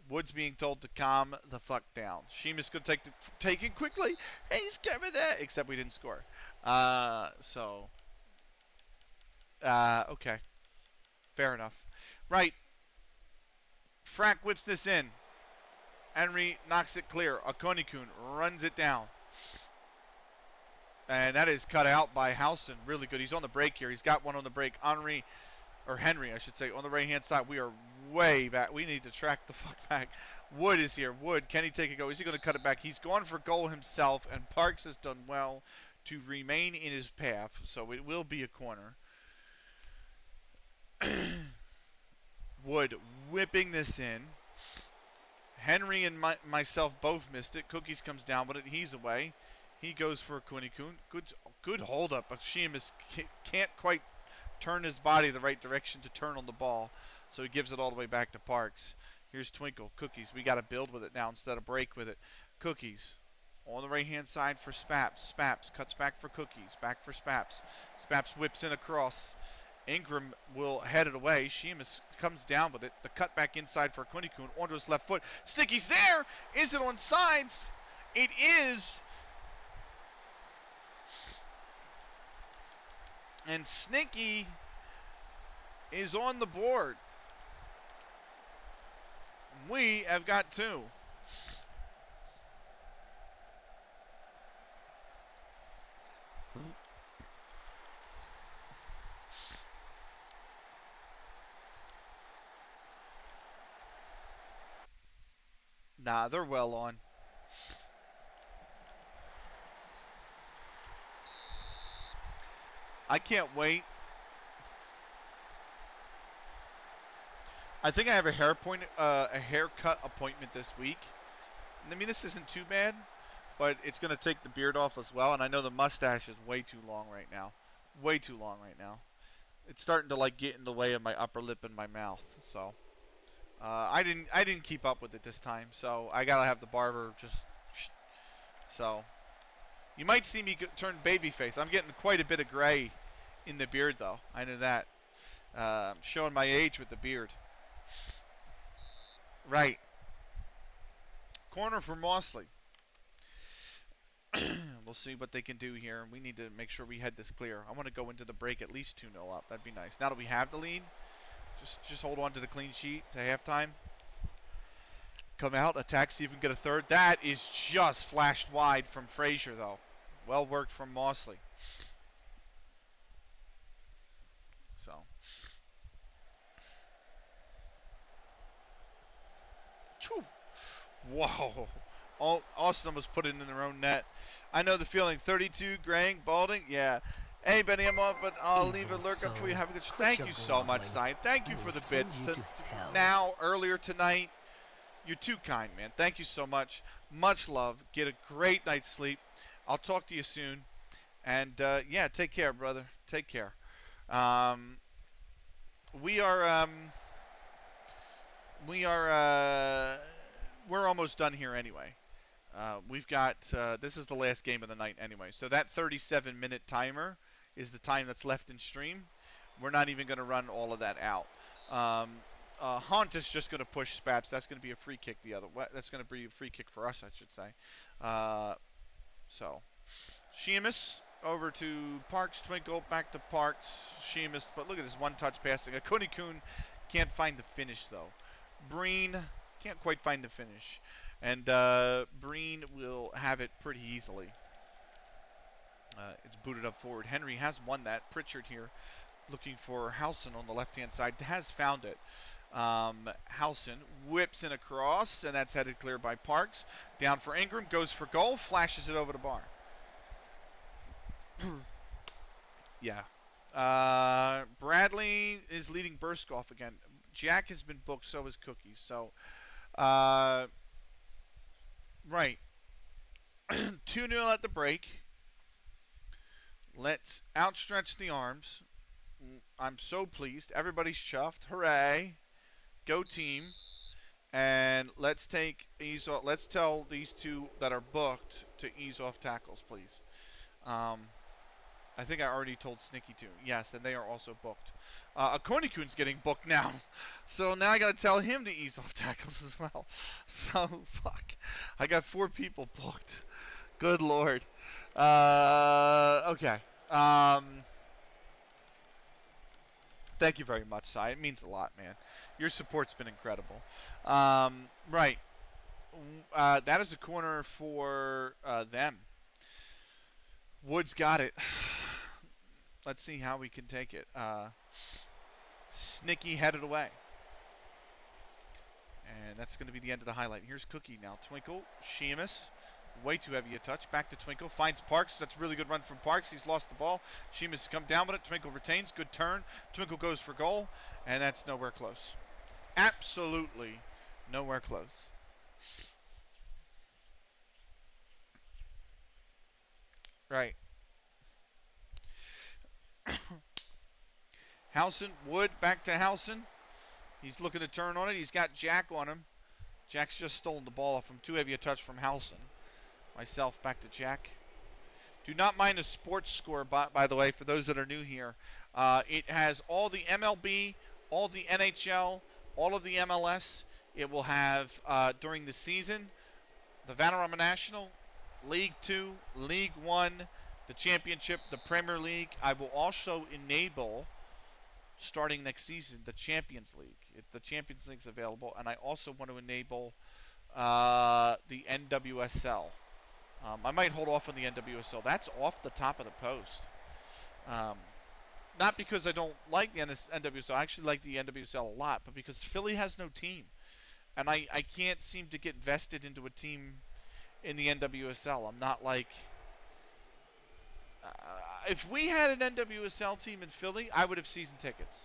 Woods being told to calm the fuck down. Sheamus could take it quickly. Hey, he's coming there. Except we didn't score. Okay. Fair enough. Right. Frack whips this in. Henry knocks it clear. Akunikun runs it down. And that is cut out by Howson. Really good. He's on the break here. He's got one on the break. Henry, I should say, on the right-hand side. We are way back. We need to track the fuck back. Wood is here. Wood, can he take a go? Is he going to cut it back? He's gone for goal himself, and Parks has done well to remain in his path, so it will be a corner. Wood whipping this in. Henry and myself both missed it. Cookies comes down with it. He's away. He goes for Akunikun. Good hold up. Sheamus can't quite turn his body the right direction to turn on the ball, so he gives it all the way back to Parks. Here's Twinkle. Cookies. We got to build with it now instead of break with it. Cookies on the right-hand side for Spaps. Spaps cuts back for Cookies. Back for Spaps. Spaps whips in across. Ingram will head it away. Sheamus comes down with it. The cut back inside for Akunikun onto his left foot. Snicky's there. Is it on sides? It is. And Snicky is on the board. We have got two. Nah, they're well on. I can't wait. I think I have a haircut appointment this week. I mean, this isn't too bad, but it's going to take the beard off as well. And I know the mustache is way too long right now. Way too long right now. It's starting to like get in the way of my upper lip and my mouth. So I didn't keep up with it this time. So I gotta have the barber just. So you might see me turn babyface. I'm getting quite a bit of gray in the beard, though. I know that. I'm showing my age with the beard. Right. Corner for Mosley. We'll see what they can do here. We need to make sure we head this clear. I want to go into the break at least 2-0 up. That'd be nice. Now that we have the lead, just hold on to the clean sheet to halftime. Come out, attack, see if we can get a third. That is just flashed wide from Frazier, though. Well worked from Mosley. So. Whew. Whoa. Austin almost put it in their own net. I know the feeling. 32, Grang, Balding. Yeah. Hey, Benny, I'm off, but I'll leave a lurk up for you. Have a good Thank you so much, Sign. Thank you for the bits. Earlier tonight. You're too kind, man. Thank you so much. Much love. Get a great night's sleep. I'll talk to you soon. And yeah, take care, brother. Take care. Um, we are we are we're almost done here anyway. We've got this is the last game of the night anyway. So that 37-minute timer is the time that's left in stream. We're not even going to run all of that out. Hunt is just going to push Spats. That's going to be a free kick the other way. That's going to be a free kick for us, I should say. So Sheamus over to Parks. Twinkle back to Parks. Sheamus, but look at this one-touch passing. Akuni-kun can't find the finish though. Breen can't quite find the finish. And Breen will have it pretty easily. It's booted up forward. Henry has won that. Pritchard here looking for Howson on the left-hand side. Has found it. Howson whips in across, and that's headed clear by Parks. Down for Ingram. Goes for goal. Flashes it over the bar. Yeah. Bradley is leading Burskoff again. Jack has been booked. So is Cookie. So, right. 2-0 at the break. Let's outstretch the arms. I'm so pleased. Everybody's chuffed. Hooray. Go team. And let's ease off. Let's tell these two that are booked to ease off tackles, please. I think I already told Snicky to. Yes, and they are also booked. Akonikun's getting booked now. So now I got to tell him to ease off tackles as well. So, fuck. I got 4 people booked. Good Lord. Okay. Thank you very much, Cy. It means a lot, man. Your support's been incredible. Right. That is a corner for them. Woods got it. Let's see how we can take it. Snicky headed away. And that's going to be the end of the highlight. Here's Cookie now. Twinkle. Sheamus. Way too heavy a touch. Back to Twinkle. Finds Parks. That's a really good run from Parks. He's lost the ball. Sheamus has come down with it. Twinkle retains. Good turn. Twinkle goes for goal. And that's nowhere close. Absolutely nowhere close. Right. Howson. Wood back to Howson. He's looking to turn on it. He's got Jack on him. Jack's just stolen the ball off him. Too heavy a touch from Howson. Myself back to Jack. Do not mind the sports score, by the way, for those that are new here. It has all the MLB, all the NHL, all of the MLS. It will have, during the season, the Vanarama National, League 2, League 1, the Championship, the Premier League. I will also enable, starting next season, the Champions League. The Champions League is available, and I also want to enable the NWSL. I might hold off on the NWSL. That's off the top of the post. Not because I don't like the NWSL. I actually like the NWSL a lot, but because Philly has no team. And I can't seem to get vested into a team in the NWSL. I'm not like... if we had an NWSL team in Philly, I would have season tickets.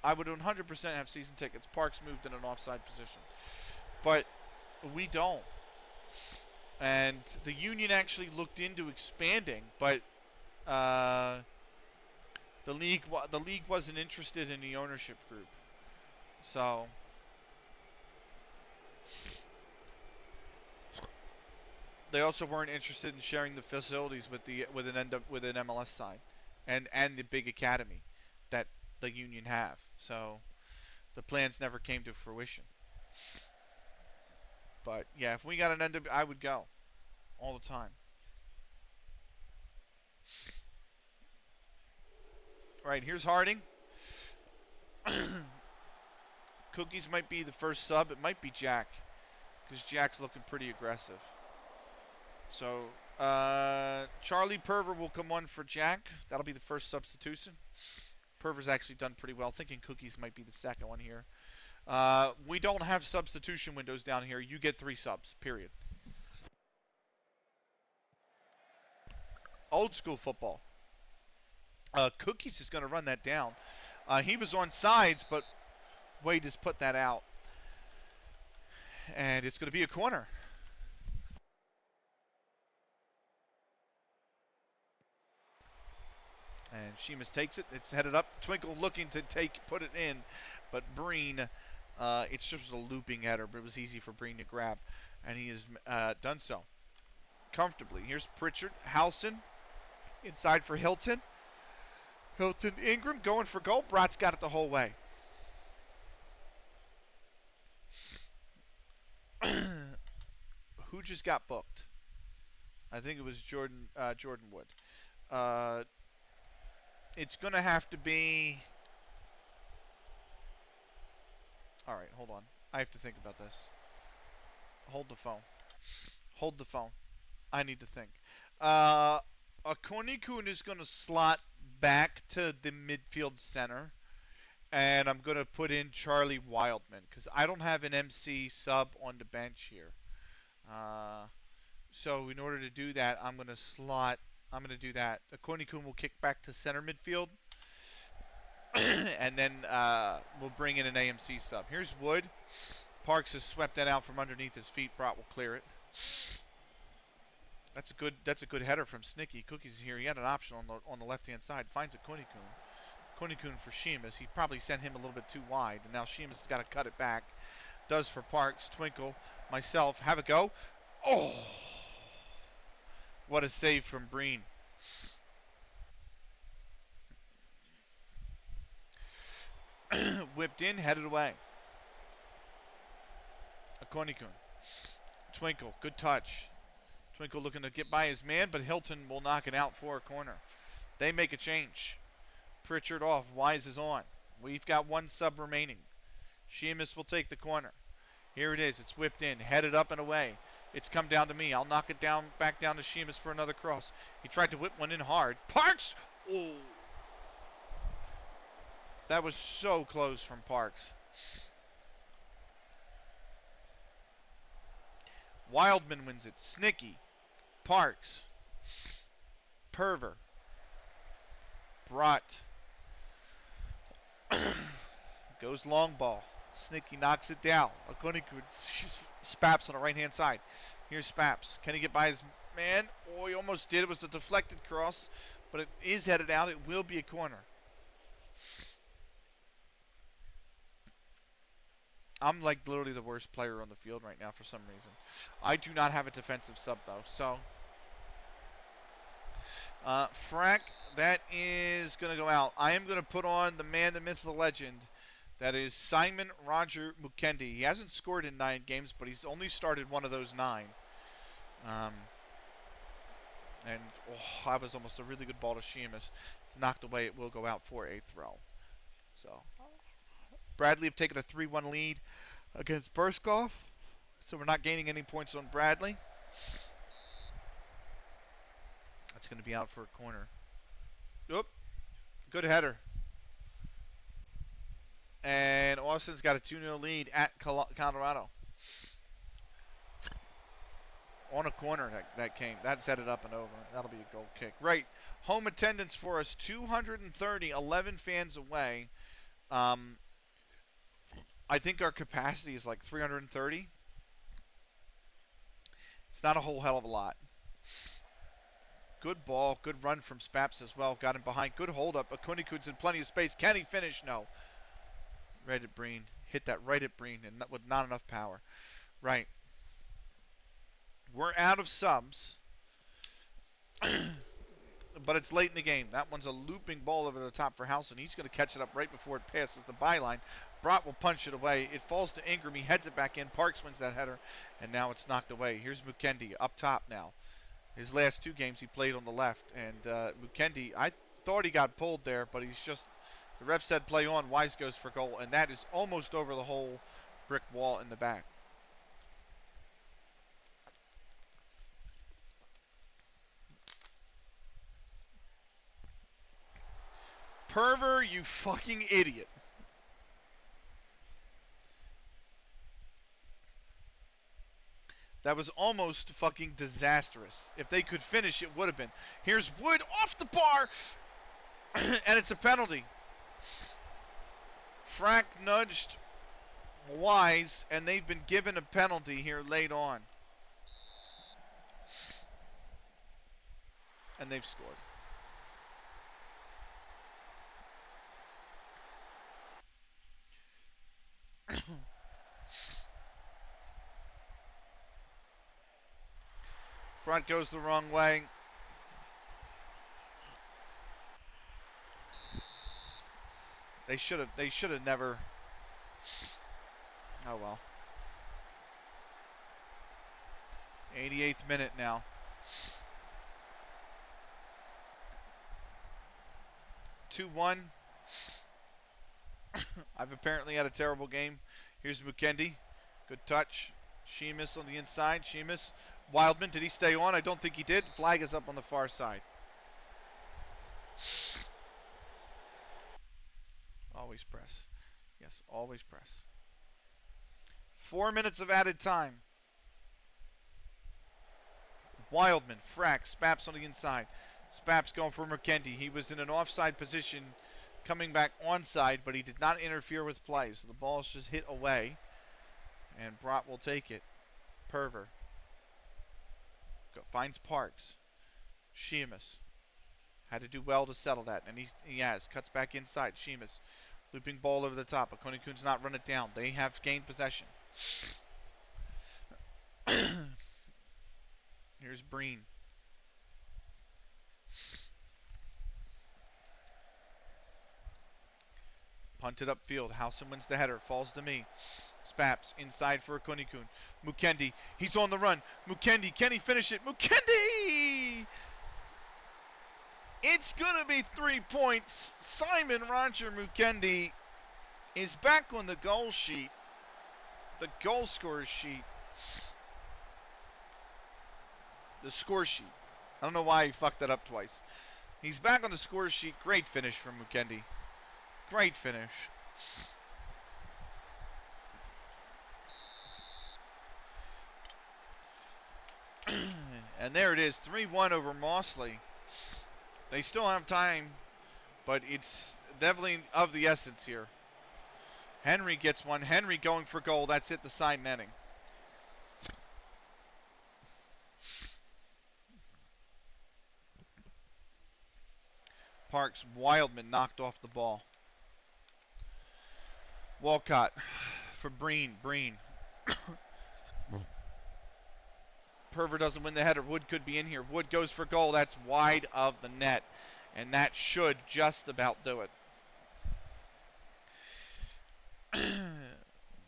I would 100% have season tickets. Parks moved in an offside position. But we don't. And the union actually looked into expanding, but the league wasn't interested in the ownership group. So they also weren't interested in sharing the facilities with an MLS side and the big academy that the union have. So the plans never came to fruition. But yeah, if we got an NW, I would go all the time. All right, here's Harding. Cookies might be the first sub. It might be Jack, because Jack's looking pretty aggressive. So Charlie Perver will come on for Jack. That'll be the first substitution. Perver's actually done pretty well. Thinking Cookies might be the second one here. We don't have substitution windows down here. You get 3 subs, period. Old school football. Cookies is going to run that down. He was on sides, but Wade has put that out. And it's going to be a corner. Sheamus takes it. It's headed up. Twinkle looking to put it in, but Breen, it's just a looping header, but it was easy for Breen to grab, and he has done so comfortably. Here's Pritchard. Howson inside for Hilton. Hilton Ingram going for goal. Brat's got it the whole way. Who just got booked? I think it was Jordan Wood. It's going to have to be... All right, hold on. I have to think about this. Hold the phone. Hold the phone. I need to think. Akonikun is going to slot back to the midfield center. And I'm going to put in Charlie Wildman because I don't have an MC sub on the bench here. So in order to do that, I'm going to do that. Akonikun will kick back to center midfield. And then we'll bring in an AMC sub. Here's Wood. Parks has swept that out from underneath his feet. Brot will clear it. That's a good header from Snicky. Cookie's here. He had an option on the left-hand side. Finds a Konikun. Konikun for Sheamus. He probably sent him a little bit too wide. And now Sheamus has got to cut it back. Does for Parks. Twinkle. Myself. Have a go. Oh! What a save from Breen. Whipped in. Headed away. Akonikun. Twinkle. Good touch. Twinkle looking to get by his man, but Hilton will knock it out for a corner. They make a change. Pritchard off. Wise is on. We've got one sub remaining. Sheamus will take the corner. Here it is. It's whipped in. Headed up and away. It's come down to me. I'll knock it down, back down to Sheamus for another cross. He tried to whip one in hard. Parks! Oh! That was so close from Parks. Wildman wins it. Snicky. Parks. Perver. Brot. Goes long ball. Snicky knocks it down. Akoniku Spaps on the right-hand side. Here's Spaps. Can he get by his man? Oh, he almost did. It was a deflected cross, but it is headed out. It will be a corner. I'm like literally the worst player on the field right now for some reason. I do not have a defensive sub though, so Frack, that is going to go out. I am going to put on the man, the myth, the legend. That is Simon Roger Mukendi. He hasn't scored in 9 games, but he's only started one of those 9. And that was almost a really good ball to Sheamus. It's knocked away. It will go out for a throw. So Bradley have taken a 3-1 lead against Burskov. So we're not gaining any points on Bradley. That's going to be out for a corner. Oop. Good header. And Austin's got a 2-0 lead at Colorado. On a corner that came. That set it up and over. That'll be a goal kick. Right. Home attendance for us, 230, 11 fans away. I think our capacity is like 330. It's not a whole hell of a lot. Good ball. Good run from Spaps as well. Got him behind. Good hold up. Akuniku's in plenty of space. Can he finish? No. Right at Breen. Hit that right at Breen and with not enough power. Right. We're out of subs. But it's late in the game. That one's a looping ball over the top for House, and he's going to catch it up right before it passes the byline. Brot will punch it away. It falls to Ingram. He heads it back in. Parks wins that header, and now it's knocked away. Here's Mukendi up top now. His last 2 games he played on the left, and Mukendi, I thought he got pulled there, but he's just, the ref said play on. Wise goes for goal, and that is almost over the whole brick wall in the back. Perver, you fucking idiot. That was almost fucking disastrous. If they could finish, it would have been. Here's Wood off the bar, and it's a penalty. Frack nudged Wise, and they've been given a penalty here late on. And they've scored. Front goes the wrong way. They should have never. Oh well. 88th minute now. 2-1. I've apparently had a terrible game. Here's Mukendi. Good touch. Sheamus on the inside. Sheamus. Wildman, did he stay on? I don't think he did. Flag is up on the far side. Always press. Yes, always press. 4 minutes of added time. Wildman, Frack, Spaps on the inside. Spaps going for Mukendi. He was in an offside position coming back onside, but he did not interfere with play. So the ball's just hit away, and Brott will take it. Perver finds Parks. Sheamus had to do well to settle that, and he has. Cuts back inside. Sheamus looping ball over the top. Akonikun's not run it down. They have gained possession. Here's Breen. Punted upfield. Howson wins the header. Falls to me. Spaps inside for Konikun. Mukendi. He's on the run. Mukendi. Can he finish it? Mukendi! It's going to be 3 points. Simon Roger Mukendi is back on the goal sheet. The goal scorer sheet. The score sheet. I don't know why he fucked that up twice. He's back on the score sheet. Great finish from Mukendi. Great finish. And there it is, 3-1 over Mossley. They still have time, but it's definitely of the essence here. Henry gets one. Henry going for goal. That's it, the side netting. Parks, Wildman knocked off the ball. Walcott for Breen. Perver doesn't win the header. Wood could be in here. Wood goes for goal. That's wide of the net. And that should just about do it.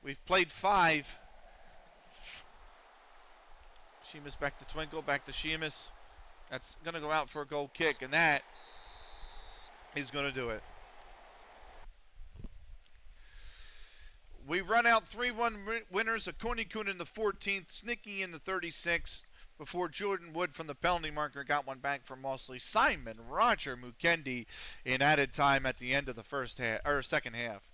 We've played 5. Sheamus back to Twinkle. Back to Sheamus. That's going to go out for a goal kick. And that is going to do it. We run out 3-1 winners. Konikun in the 14th, Snicky in the 36th, before Jordan Wood from the penalty marker got one back from Mossley. Simon Roger Mukendi in added time at the end of the second half.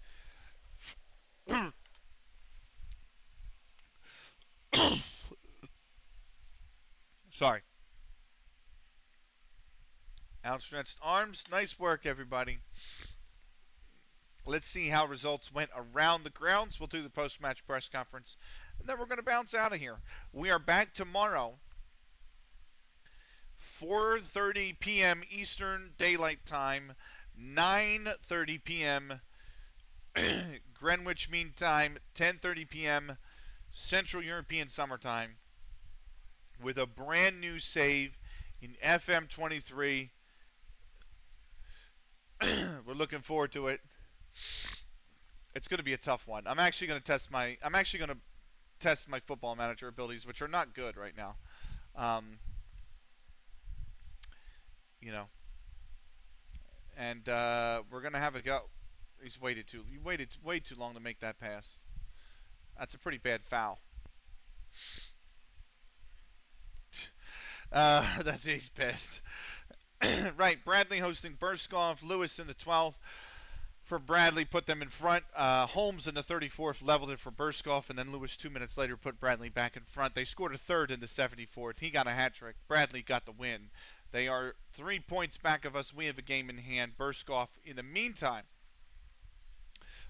Sorry. Outstretched arms. Nice work, everybody. Let's see how results went around the grounds. We'll do the post-match press conference, and then we're going to bounce out of here. We are back tomorrow, 4:30 p.m. Eastern Daylight Time, 9:30 p.m. Greenwich Mean Time, 10:30 p.m. Central European Summer Time, with a brand new save in FM 23. We're looking forward to it. It's going to be a tough one. I'm actually going to test my football manager abilities, which are not good right now. And we're going to have a go. He waited way too long to make that pass. That's a pretty bad foul. He's pissed. Right, Bradley hosting Burskov. Lewis in the 12th. For Bradley, put them in front. Holmes in the 34th leveled it for Burskov, and then Lewis 2 minutes later put Bradley back in front. They scored a third in the 74th. He got a hat trick. Bradley got the win. They are 3 points back of us. We have a game in hand. Burskov, in the meantime,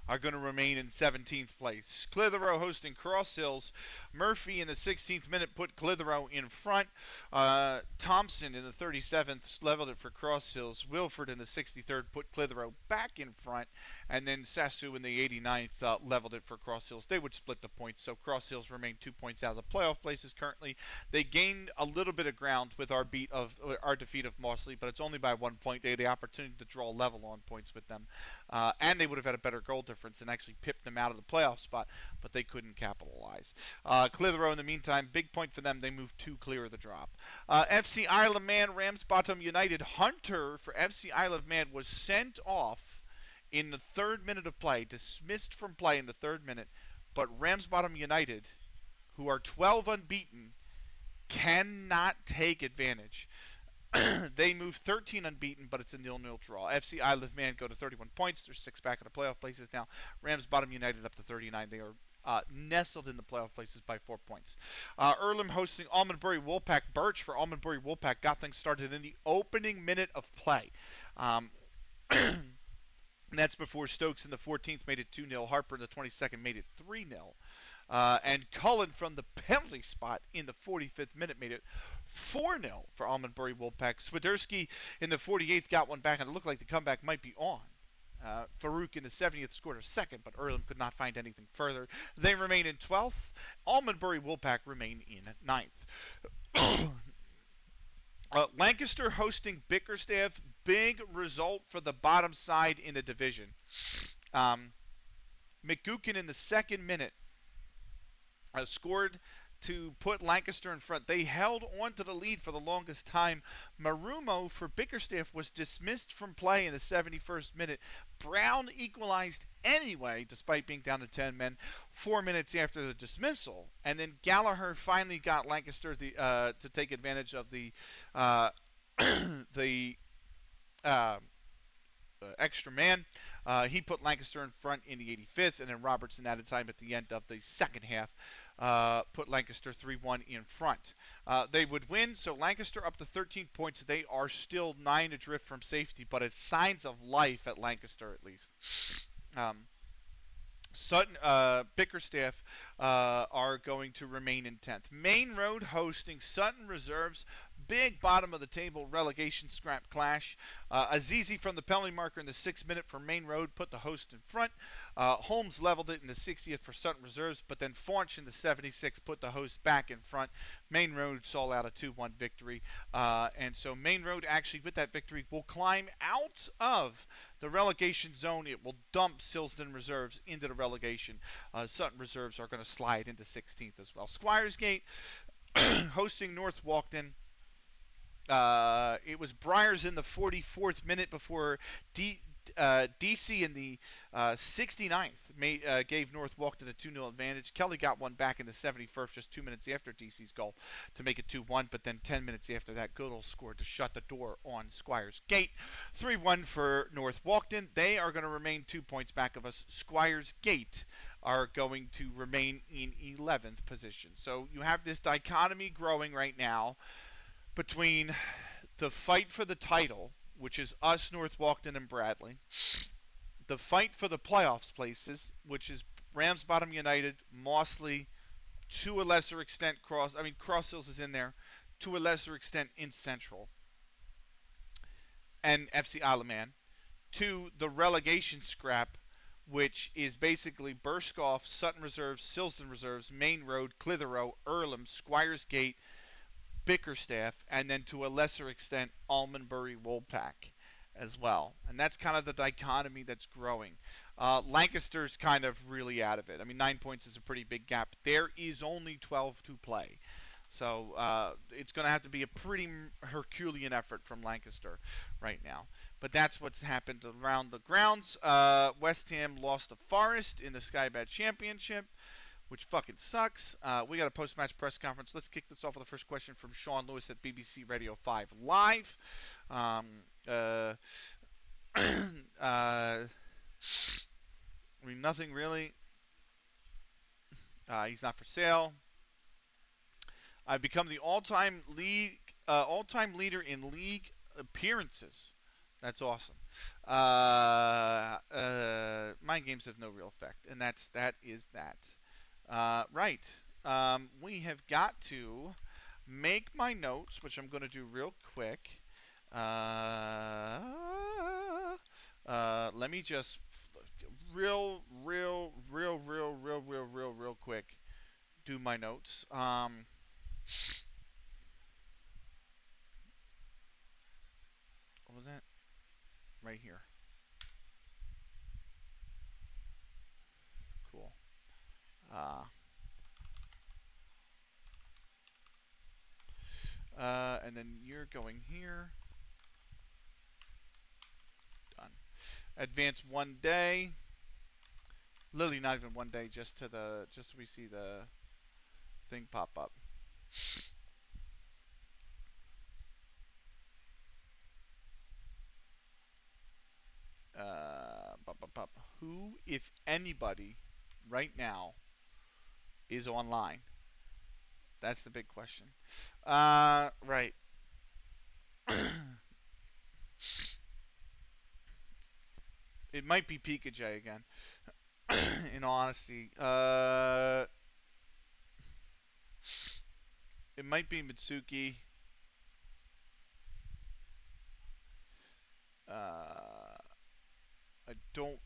are going to remain in 17th place. Clitheroe hosting Cross Hills. Murphy in the 16th minute put Clitheroe in front. Thompson in the 37th leveled it for Cross Hills. Wilford in the 63rd put Clitheroe back in front. And then Sassu in the 89th leveled it for Cross Hills. They would split the points, so Cross Hills remain 2 points out of the playoff places currently. They gained a little bit of ground with our defeat of Mossley, but it's only by 1 point. They had the opportunity to draw level on points with them, and they would have had a better goal difference and actually pipped them out of the playoff spot, but they couldn't capitalize. Clitheroe, in the meantime, big point for them. They moved 2 clear of the drop. FC Isle of Man, Ramsbottom United. Hunter for FC Isle of Man was sent off in the 3rd minute of play, dismissed from play in the 3rd minute, but Ramsbottom United, who are 12 unbeaten, cannot take advantage. They move 13 unbeaten, but it's a 0-0 draw. FC Isle of Man go to 31 points. They're 6 back in the playoff places now. Ramsbottom United up to 39. They are nestled in the playoff places by 4 points. Earlham hosting Almondbury Woolpack. Birch for Almondbury Woolpack got things started in the opening minute of play. And that's before Stokes in the 14th made it 2-0. Harper in the 22nd made it 3-0. And Cullen from the penalty spot in the 45th minute made it 4-0 for Almondbury Woolpack. Swiderski in the 48th got one back, and it looked like the comeback might be on. Farouk in the 70th scored a second, but Earlham could not find anything further. They remain in 12th. Almondbury Woolpack remain in 9th. Lancaster hosting Bickerstaff. Big result for the bottom side in the division. McGukin in the 2nd minute scored to put Lancaster in front. They held on to the lead for the longest time. Marumo for Bickerstaff was dismissed from play in the 71st minute. Brown equalized anyway, despite being down to 10 men, 4 minutes after the dismissal. And then Gallagher finally got Lancaster to take advantage of the extra man. He put Lancaster in front in the 85th, and then Robertson added time at the end of the second half. Put Lancaster 3-1 in front. They would win, so Lancaster up to 13 points. They are still 9 adrift from safety, but it's signs of life at Lancaster at least. Sutton, Bickerstaff are going to remain in 10th. Main Road hosting Sutton Reserves. Big bottom of the table relegation scrap clash. Azizi from the penalty marker in the 6th minute for Main Road put the host in front. Holmes leveled it in the 60th for Sutton Reserves, but then Faunch in the 76th put the host back in front. Main Road saw out a 2-1 victory. And so Main Road actually with that victory will climb out of the relegation zone. It will dump Silsden Reserves into the relegation. Sutton Reserves are going to slide into 16th as well. Squiresgate hosting North Walkden. It was Briars in the 44th minute before DC in the 69th gave North Walkden a 2-0 advantage. Kelly got one back in the 71st, just 2 minutes after DC's goal to make it 2-1, but then 10 minutes after that, Goodall scored to shut the door on Squires Gate. 3-1 for North Walkden. They are going to remain 2 points back of us. Squires Gate are going to remain in 11th position. So you have this dichotomy growing right now between the fight for the title, which is us, North Walkden, and Bradley, the fight for the playoffs places, which is Ramsbottom United, Mossley, to a lesser extent Cross Hills is in there, to a lesser extent in Central, and FC Isle of Man, to the relegation scrap, which is basically Burskoff, Sutton Reserves, Silsden Reserves, Main Road, Clitheroe, Earlham, Squires Gate, Bickerstaff, and then to a lesser extent Almondbury Woolpack as well. And that's kind of the dichotomy that's growing. Lancaster's kind of really out of it. 9 points is a pretty big gap. There is only 12 to play. So it's going to have to be a pretty Herculean effort from Lancaster right now. But that's what's happened around the grounds. West Ham lost to Forest in the Sky Bet Championship, which fucking sucks. We got a post-match press conference. Let's kick this off with the first question from Sean Lewis at BBC Radio 5 Live. Nothing really. He's not for sale. I've become the all-time leader in league appearances. That's awesome. Mind games have no real effect, and that is that. Right. We have got to make my notes, which I'm going to do real quick. Let me just real quick do my notes. What was that? Right here. Cool. Uh, and then you're going here. Done. Advance 1 day. Literally not even 1 day, just so we see the thing pop up. Who, if anybody, right now is online? That's the big question. Right. It might be Pikachu again. In all honesty, it might be Mitsuki. I don't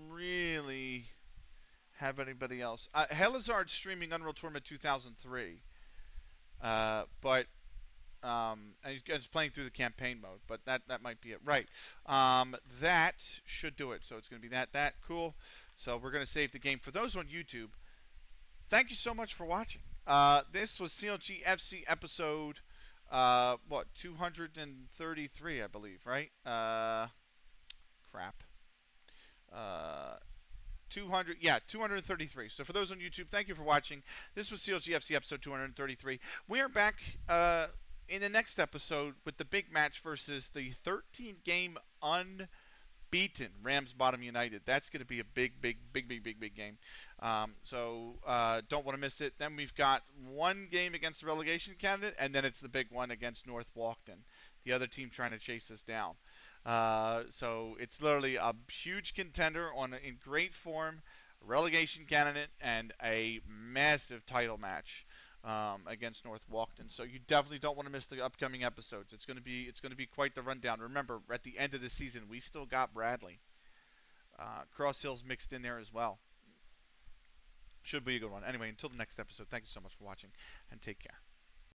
really have anybody else. Helizard's streaming Unreal Tournament 2003, but and he's playing through the campaign mode, but that might be it. Right. That should do it. So it's going to be that cool. So we're going to save the game. For those on YouTube, thank you so much for watching. This was CLG FC episode 233, I believe, right? Crap. Uh, 200, yeah, 233. So for those on YouTube, thank you for watching. This was CLG FC episode 233. We are back in the next episode with the big match versus the 13-game unbeaten Rams Bottom United. That's going to be a big game. So don't want to miss it. Then we've got one game against the relegation candidate, and then it's the big one against North Walkden, the other team trying to chase us down. So it's literally a huge contender in great form, relegation candidate, and a massive title match against North Walkden. So you definitely don't want to miss the upcoming episodes. It's going to be quite the rundown. Remember, at the end of the season, we still got Bradley. Cross Hills mixed in there as well. Should be a good one. Anyway, until the next episode, thank you so much for watching, and take care.